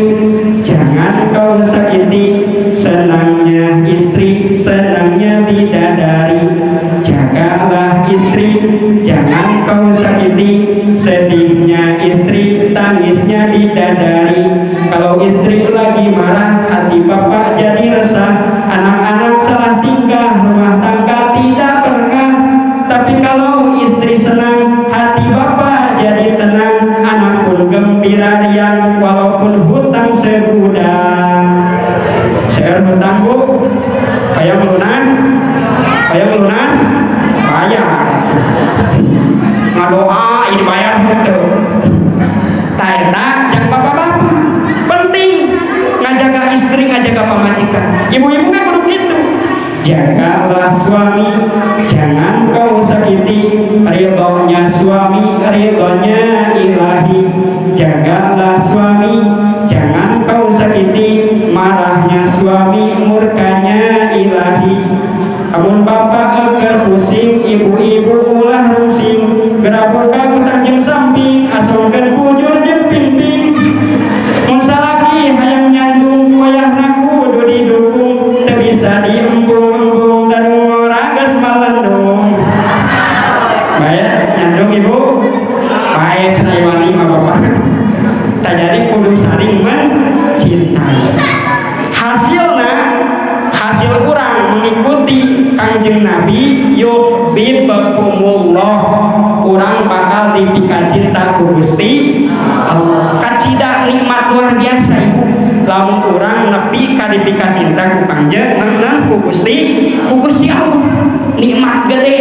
jangan kau sakiti senangnya istri, senangnya bidadari. Jagalah istri, jangan kau sakiti sedihnya istri, tangisnya bidadari. Kalau istri lagi marah, hati bapak jadi resah, anak-anak salah tingkah, rumah tangga tidak berkah. Tapi kalau istri senang, hati bapak jadi tenang, anak pun gembira riang, walaupun hutang segudang. Seueur hutang Bu, aya melunas, bayar. Ngadoa ini bayar hutang. Taeta jeung bapak-bapak penting ngajaga istri, ngajaga pamajikan. Ibu-ibu kan kudu kitu. Jagalah suami, jangan kau sakiti, ridhonya suami, ridhonya ilahi. Jagalah suami, jangan kau sakiti, marahnya suami, murkanya ilahi. Amun bapak agar pusing, ibu-ibu ulah rusing, gerabur kamu tanjung samping, asalkan bujur jeung pingping. Mun salaki hayang nyandung, wayahna kudu didukung, teu bisa diembung-embung dan ngorages malendung. Baik nyandung ibu, baik sayawani mah bapak. Tak jadi kudu saling mencintai. Hasil urang mengikuti Kanjeng Nabi yuhibbukumullah urang bakal dipika cinta ku Gusti Allah. Kacida nikmat luar biasa ibu. Lamun urang nepi ka dipika cinta ku Kangjeng ku Gusti Allah. Nikmat gede.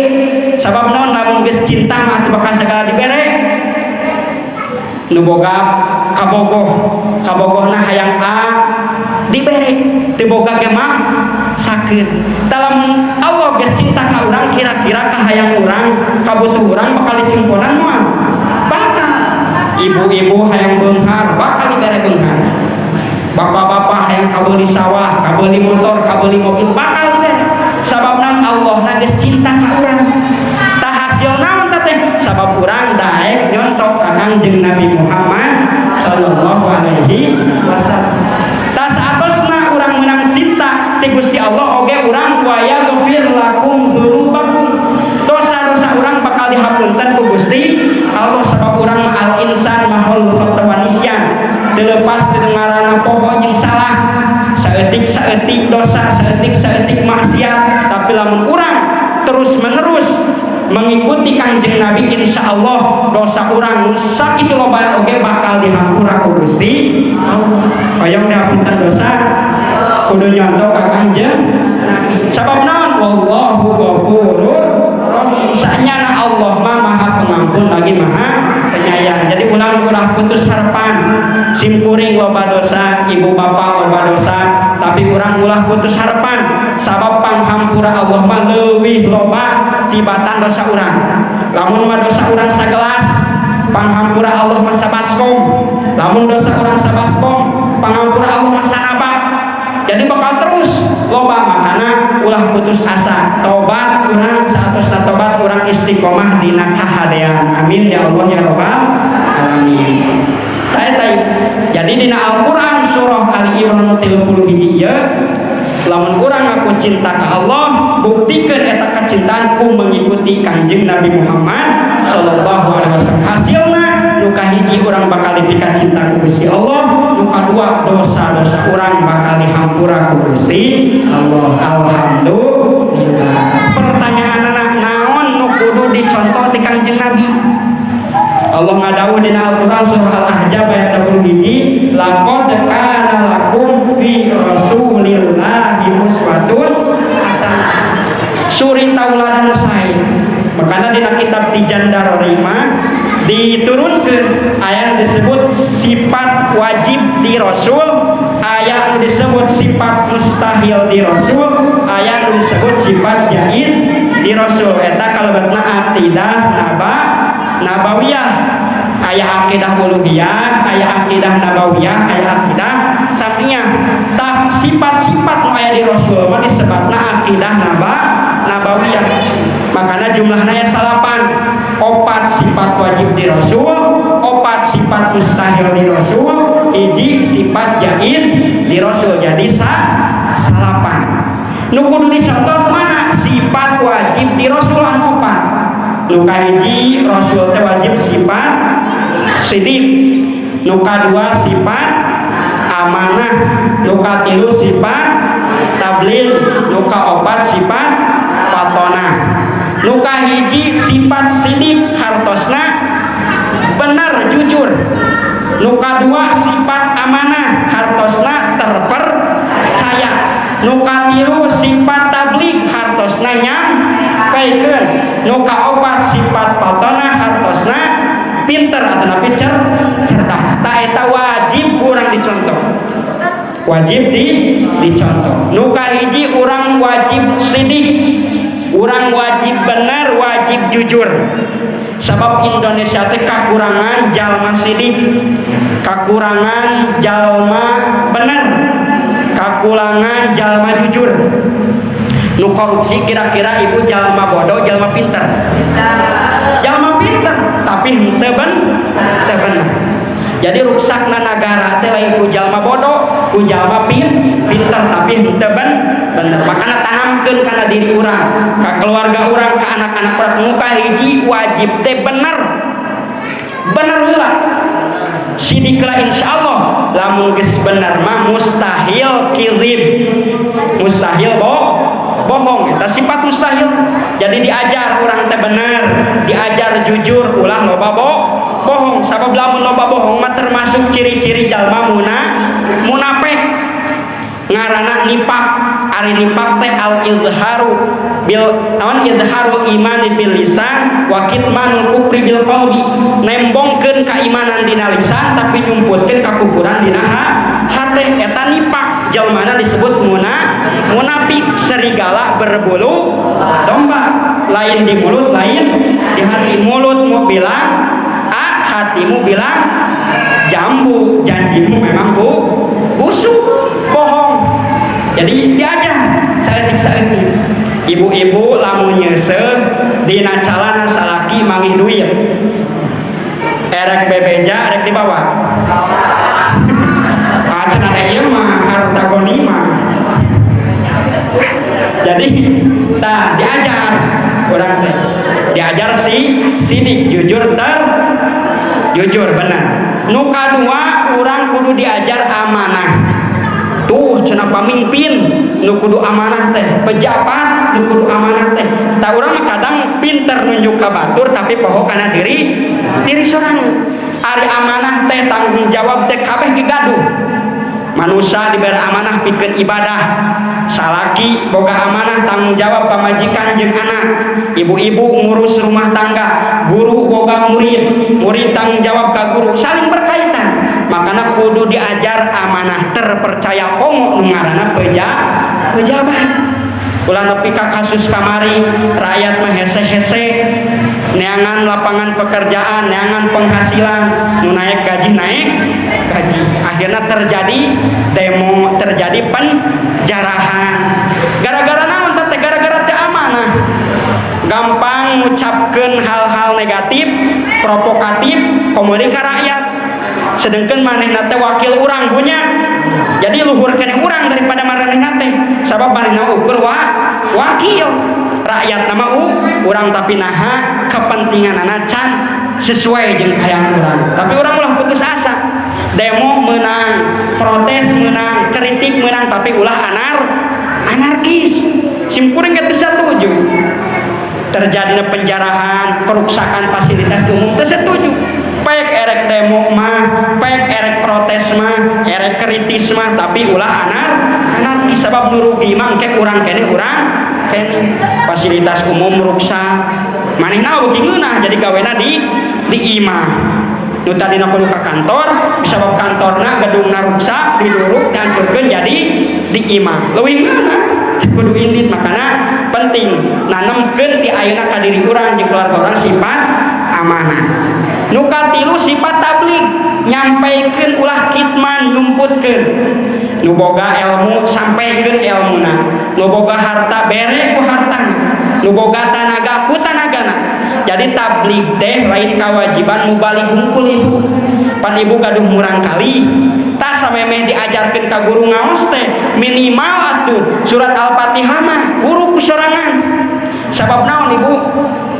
Sabab naon lamun geus cinta mah teu bakal sagala dibere. Nu boga kabogohna hayang A dibere, teu boga ge mah sakeun. Lamun Allah geus cinta ka urang kira-kira ka hayang urang, kabutuh urang bakal dicumponan mah bakal. Ibu-ibu hayang beunghar bakal dibere beunghar. Bapak-bapak hayang kabeuli sawah, kabeuli motor, kabeuli mobil bakal dibere. Sababna Allah geus cinta ka urang. Tah hasil naon teh? Sabab urang daek nyontok ka Kangjeng Nabi Muhammad sallallahu alaihi wasallam. Tas atosna urang menang cinta ti Gusti Allah oge urang waya ghafir lakum dzunubakum. Dosa-dosa urang bakal dihapunten ku Gusti Allah sabab urang mah al insan mahul khatawanisyan. Teu lepas teu ngaranna poho jeung salah. Saeutik dosa, saeutik maksiat, tapi lamun urang terus-menerus mengikuti Kangjeng Nabi, insyaallah dosa urang sakitu loba oge bakal dihampura ku Gusti Allah. Hoyong dihapunten dosa kudu nyontok ka Kangjeng Nabi. Sabab naon? Wallahu ghafurur rahim. Sanyana Allah mah Maha Pengampun lagi Maha Penyayang. Jadi ulah putus harapan. Sim kuring loba dosa, ibu bapak loba dosa, tapi urang ulah putus harapan. Sabab panghampura Allah mah leuwih loba tibatan dosa urang. Lamun mah dosa urang sagelas, panghampura Allah mah sabaskom. Lamun dosa urang sabaskom, panghampura Allah mah sanabak. Jadi bakal terus loba, makana ulah putus asa. Tobat urang saatosna tobat urang istiqomah dina kahadean. Amin ya Allah ya rabbal alamin. Jadi dina Al-Qur'an surah Ali Imran 31 lamun urang ngaku cinta ka Allah, buktikeun eta kacintaanku mengikuti Kangjeng Nabi Muhammad sallallahu alaihi wasallam. Hasilna nu kahiji urang bakal dipika cinta ku Gusti Allah, nu kadua dosa-dosa urang bakal dihampura ku Gusti Allah. Alhamdulillah. Pertanyaanna naon nu kudu dicontoh ti Kangjeng Nabi? Allah ngadawuh dina Al-Qur'an surah Al-Ahzab ayat 21, laqad kana lakum fi rasulillahi uswatun hasanah. Suri tauladan sae. Makana dina kitab Tijan Darorima diturunkeun aya disebut sifat wajib di Rasul, aya disebut sifat mustahil di Rasul, aya disebut sifat jaiz di Rasul. Eta kalebetna aqidah nabawiyah, aya akidah uluhiyah, aya akidah nabawiyah, aya akidah samiyah. Tah sifat-sifat nu aya di Rasul mah disebutna akidah nabawiyah. Makana jumlahna aya 8. 4 sifat wajib di Rasul, 4 sifat mustahil di Rasul, 1 sifat jaiz di Rasul. Jadi 8. Nu kudu dicontoh mana sifat wajib di Rasul anu 4? Nu kahiji Rasul teh wajib sifat sidik, nu kadua sifat amanah, nu katilu sifat tabligh, nu kaopat sifat patonah. Nu kahiji sifat sidik hartosna benar jujur, nu kadua sifat amanah hartosna terpercaya, nu katilu sifat tabligh hartosna nyampaikeun, nu kaopat sifat patonah hartosna pinter atau napi cerdas. Ta eta wajib kurang dicontoh, wajib dicontoh. Nu kahiji urang wajib sidik, urang wajib benar, wajib jujur. Sabab Indonesia teh kakurangan jalma sidik, kakurangan jalma benar, kakurangan jalma jujur. Nu korupsi kira-kira ibu jalma bodoh, jalma pinter. Jalma pinter tapi henteu bener. Jadi ruksakna negara teh lain ku jalma bodoh, ku jalma pinter tapi henteu bener. Makana tanamkeun kana diri urang, ka keluarga urang, ka anak-anak urang, muka hiji wajib teh bener heula. Sidiklah insyaallah, lamun geus bener mah mustahil kirib, mustahil bohong eta sifat mustahil. Jadi diajar urang teh bener, diajar jujur, ulah loba bohong. Sabab lamun loba bohong mah termasuk ciri-ciri jalma munafik. Ngaranna nifaq. Ari nifaq teh al izharu izharul iman bil lisan wa kitmanul kufri bil qalbi. Nembongkeun keimanan dina lisan tapi nyumputkeun kakufuran dina hate. Eta nifaq. Jalmana disebut munafik, serigala berbulu domba. Lain di mulut, lain di hati. Mulutmu bilang A, hatimu bilang jambu. Janjimu memang busuk, bohong. Jadi diajar saeutik-saeutik. Ibu-ibu lamun nyeuseuh dina calana salaki mangih duit. Erek bebeja erek dibawa. Cenah ieu mah harta ghanimah. Jadi diajar urang teh. Diajar sidik jujur benar. Nu kadua urang kudu diajar amanah. Tuh cenah pamimpin nu kudu amanah teh, pejabat nu kudu amanah teh. Tah urang mah kadang pinter nunjuk ka batur tapi poho kana diri sorangan. Ari amanah teh tanggung jawab teh kabeh gaduh. Manusia diberi amanah pikeun ibadah. Salaki boga amanah tanggung jawab pamajikan jeung anak. Ibu-ibu ngurus rumah tangga. Guru boga murid tanggung jawab ka guru. Saling berkaitan. Makana kudu diajar amanah, terpercaya komo nu ngaranna pejabat. Ulah nepi ka kasus kamari rakyat mah hese-hese neangan lapangan pekerjaan, neangan penghasilan, nu naik gaji. Akhirnya terjadi demo, terjadi penjarahan. Gara-gara naon teh? Gara-gara teu amanah. Gampang ngucapkeun hal-hal negatif, provokatif, komodeun ka rakyat. Sedengkeun manehna teh wakil urang punya. Jadi luhur keneh urang daripada maranehna teh. Sabab manehna ukur wakil. Rakyat nama urang tapi naha kepentinganana can sesuai jeung hayang urang. Tapi urang ulah putus asa. Demo menang, protes menang, kritik menang, tapi ulah anarkis. Simkuring teu setuju. Terjadinya penjarahan, perusakan fasilitas umum teu setuju. Paek erek demo mah, paek erek protes mah, erek kritis mah, tapi ulah anarkis. Sabab nurugi mah engke urang kene fasilitas umum rusak. Manehna beuki ngeunah jadi gawena di imah. Nu tadina kudu ka kantor, sabab kantorna gedungna rusak, diduruk dihancurkeun jadi di imah. Leuwih ngeunah kudu indit. Makana penting nanemkeun ti ayeuna ka diri urang jeung keluarga urang sifat amanah. Nu katilu sifat tabligh, nyampaikeun ulah kitman, numputkeun. Nu boga ilmu sampaikeun ilmuna. Nu boga harta bere ku hartana. Nu boga tanaga ku tanagana. Jadi tabligh teh lain kewajiban mubaligh hungkul ibu. Pan ibu gaduh murang kali. Tas samemeh diajarkeun ka guru ngaos teh minimal atuh surat Al-Fatihah mah guru ku sorangan. Sabab naon ibu?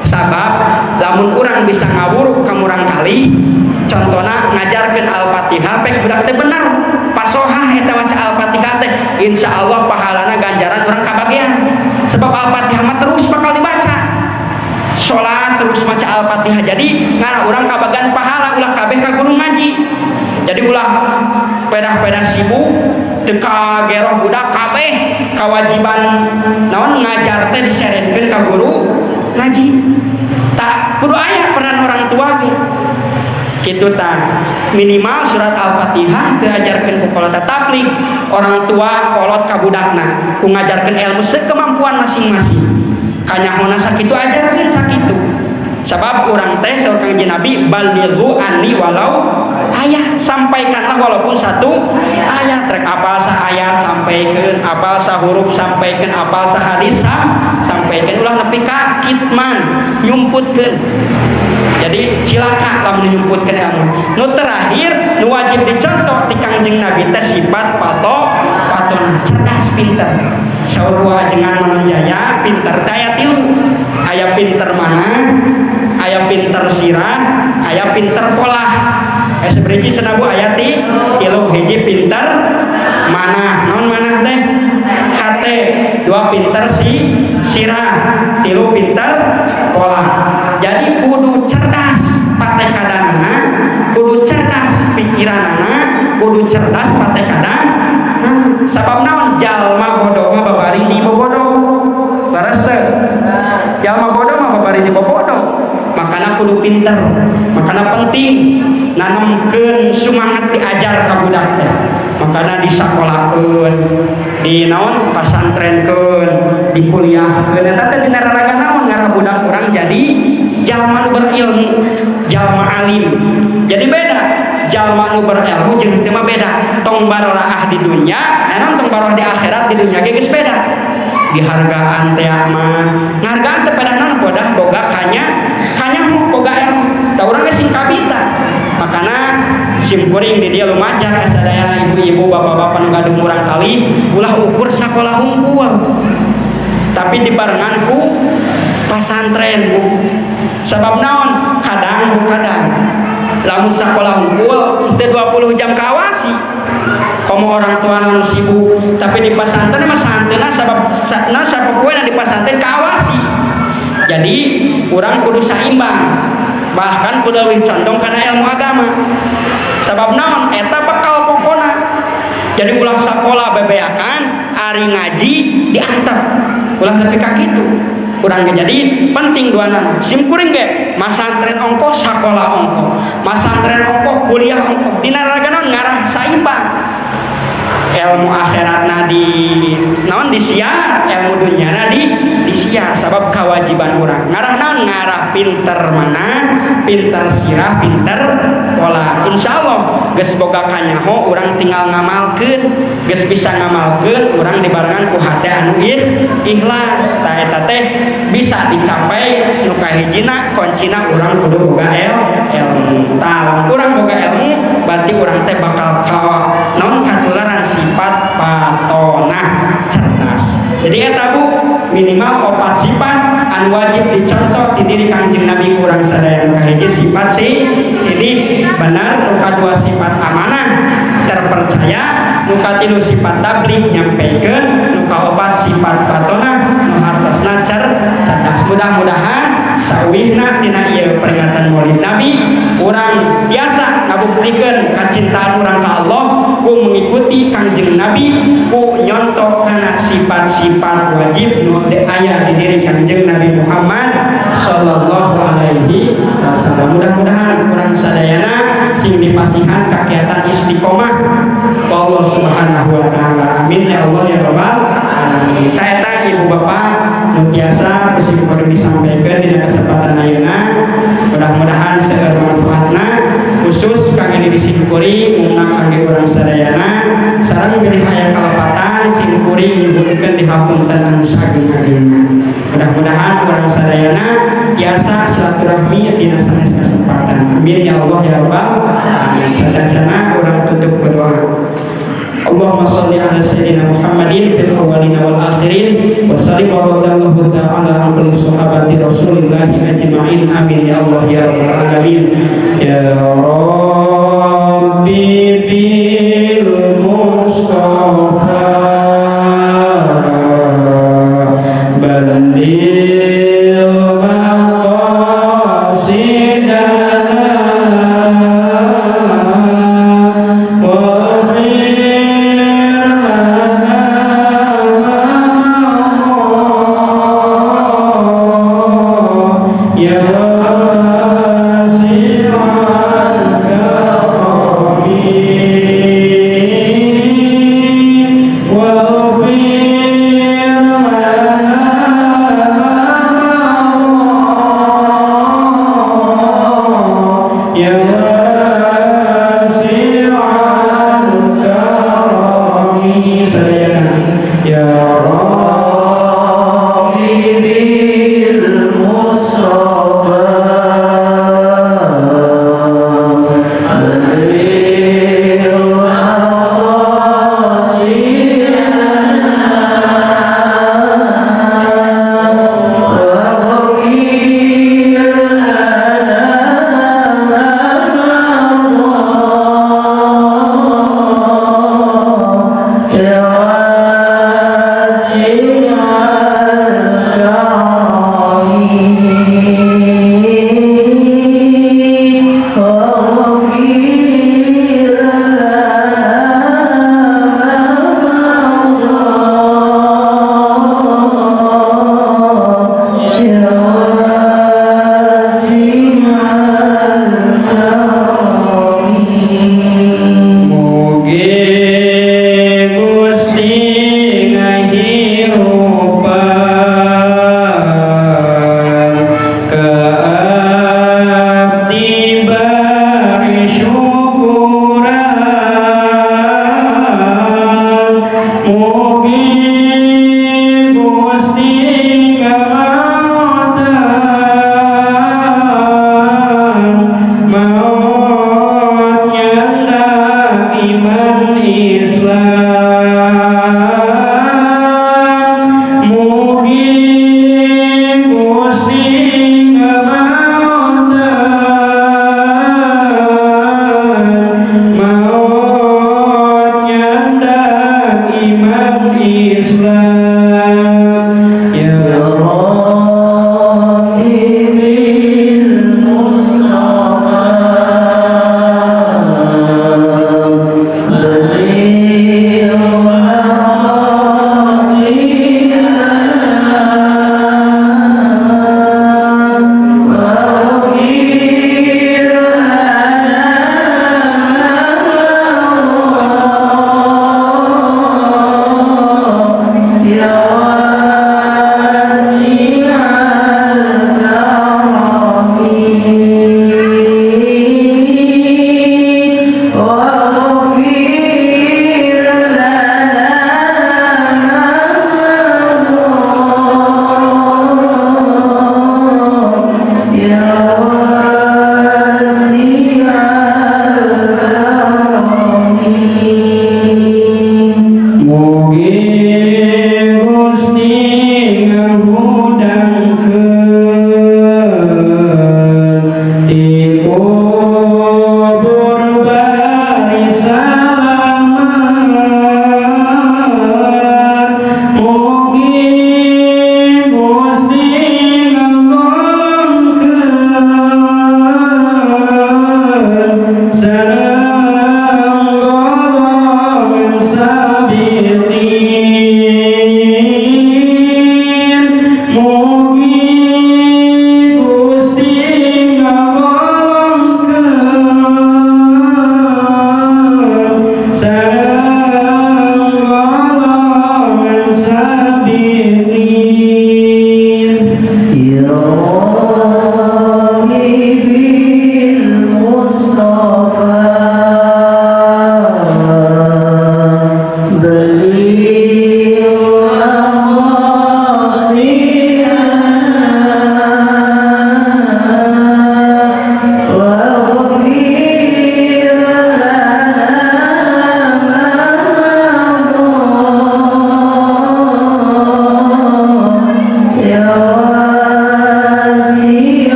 Sabab lamun urang bisa ngawuruk ka murang kali, contohna ngajarkeun Al-Fatihah pek budak teh benar. Pasohah eta maca Al-Fatihah teh insyaallah pahalana ganjaran urang kabagian. Sebab Al-Fatihah mah terus bakal dibaca. Salat terus maca Al-Fatihah. Jadi ngara urang kabagan pahala ulah kabeh ka guru ngaji. Jadi ulah pedah-pedah sibuk teka geroh budak kabeh kewajiban naon ngajar teh diseretkeun ka guru ngaji. Tak kudu aya peran orang tua ge. Kitu tah minimal surat Al-Fatihah diajarkeun ku kolot tabligh. Orang tua kolot ka budakna ku ngajarkeun ilmu sekemampuan masing-masing. Kanyahona sakitu ajarkeun sakitu. Sabab urang teh saur Kangjeng Nabi balighu anni walau ayat, sampaikanlah walaupun satu ayat. Rek apal sa ayat sampaikan, apal sa huruf sampaikan, apal sa hadis sampaikan. Ulah nepi ka kitman nyumputkeun. Jadi cilaka lamun nyumputkeun ilmu. Nu terakhir nu wajib dicontoh ti Kangjeng Nabi teh sifat paton cerdas pinter. Saur wajengan manunjaya pinter teh aya tilu. Aya pinter mana? Aya pinter sirah, aya pinter polah. Seberiji cenah Bu ayati tilu hiji pinter mana? Naon manah teh? Hate. 2 pinter sirah, 3 pinter pola. Jadi kudu cerdas patekadana, kudu cerdas pikiranana, kudu cerdas patekadana. Sabab naon jalma bodoh mah babari di bobodoh. Laras teu? Jalma bodoh mah babari di bobodoh. Makana kudu pinter, makana penting nanamkeun semangat diajar ka budak teh. Makana disakolakeun, di naon pasantrenkeun, dikuliahkeun. Eta teh dina raraga naon ngarah budak urang jadi jalma nu berilmu, jalma alim. Jadi beda, jalma nu berilmu jeung teu mah beda. Tong baroraah di dunya, naon tong baroraah di akhirat di dunya ge geus beda. Dihargaan teh mah, ngargaan teh pada naon bodah boga kanya boga ilmu. Tah urang ge sing kabita. Makana simkuring di dia lumajar sadaya ibu-ibu bapak-bapak nu gaduh murang kali ulah ukur sakola hungkul. Tapi dibarengan ku pasantren Bu. Sabab naon? Kadang lamun sakola hungkul teu 20 jam kawasi. Komo orang tua nu sibuk, tapi di pasantren mah santeuna sabab sapopoena di pasantren kawasi. Jadi urang kudu saimbang. Bahkan kudu leuwih condong kana ilmu agama. Sabab naon? Eta bekal pokona. Jadi ulah sakola bebeakan, ari ngaji diantep. Ulah nepi ka kitu. Urang ge jadi penting duana. Simkuring ge masantren ongko sakola ongko. Masantren ongko kuliah ongko. Dina ragana ngarah saimbang. Ilmu akhiratna di naon disiar, ilmu dunyana disiar. Sabab kewajiban urang ngarah naon? Ngarah pinter mana, pinter sirah, pinter pola. Insyaallah geus boga kanyaho urang tinggal ngamalkeun, geus bisa ngamalkeun urang dibarengan ku hate anu ikhlas. Tah eta teh bisa dicapai nu kahijina kuncina urang kudu boga ilmu. Tah urang boga ilmu berarti urang teh bakal naon katularan sifat patonah cerdas. Jadi eta Bu minimal 4 sifat anu wajib dicontoh di diri Kangjeng Nabi urang sadaya. Kahiji sifat sidik benar, nu kadua sifat amanah terpercaya, nu katilu sifat tabligh nyampikeun, nu kaopat sifat patonah nu hartosna cerdas. Mudah-mudahan sawihna dina ieu peringatan Maulid Nabi urang biasa ngabuktikeun kacintaan urang ka Allah ku mengikuti Kangjeng Nabi, ku nyontoh kana sifat-sifat wajib nu aya di diri Kangjeng Nabi Muhammad sallallahu alaihi wasallam. Mudah-mudahan urang sadayana sing dipasihan kakiatan istiqomah ka Allah Subhanahu wa taala. Amin ya Allah ya rabbal alamin. Kaeta ibu bapak nu biasa kudu disampaikan di kesempatan ayeuna. Mudah-mudahan seueur manfaatna khusus kang ini disimkuri mungna kangge urang sadayana sareng pilih aya kalepatan simkuring nyebutkeun di hapunten anu sageung-ageungna. Mudah-mudahan urang sadayana biasa silaturahmi dina sanes kesempatan. Amin ya Allah ya rabbal alamin. Sadayana urang tutup berdoa. Allahumma shalli ala sayyidina Muhammadin fil awwalin wal akhirin wa sallallahu ta'ala ala kulli sahabati Rasulillah ajma'in. Amin ya Allah ya rabbal alamin. Ya Rabbi bil Mustafa bandil maqasidana ya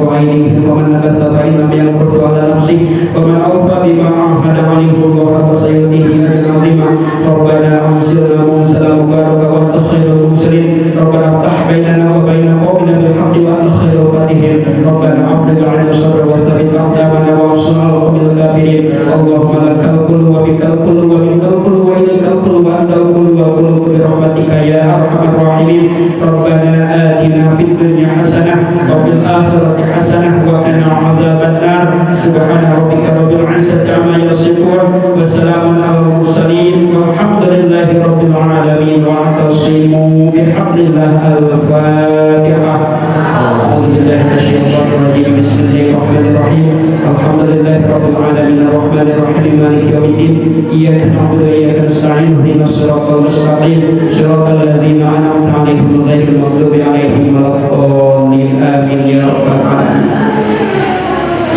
وأيديهم ومن نكث فإنما ينكث على نفسه ومن أوفى بما عاهد عليه الله فسيؤتيه أجرا عظيما ربنا أنصرنا منصرا مباركا وأنت خير المنصرين ربنا افتح بيننا وبين قومنا بالحق وأنت خير الفاتحين ربنا أفرج علينا الصبر وثبت أقدامنا وانصرنا على القوم الكافرين اللهم لك الكل وبك الكل ومنك الكل وإليك الكل وأنت الكل وكل برحمتك يا أرحم الراحمين ربنا آتنا في الدنيا حسنة وفي الآخرة حسنة وقنا عذاب النار سبحان ربك رب العزة عما يصفون وسلام على المرسلين والحمد لله رب العالمين واعتصموا بحبل الله الفاتحة أعوذ بالله من الشيطان الرجيم بسم الله الرحمن الرحيم الحمد لله رب العالمين الرحمن الرحيم مالك يوم الدين إياك نعبد وإياك نستعين اهدنا الصراط المستقيم صراط الذين أنعمت عليهم غير المغضوب عليهم ولا الضالين آمين يا رب العالمين.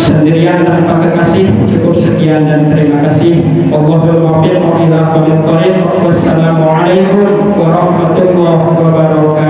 Sendirian tanpa kekasih cukup sekian dan terima kasih. Wallahul muwaffiq ila aqwamit thoriq. Wassalamualaikum warahmatullahi wabarakatuh.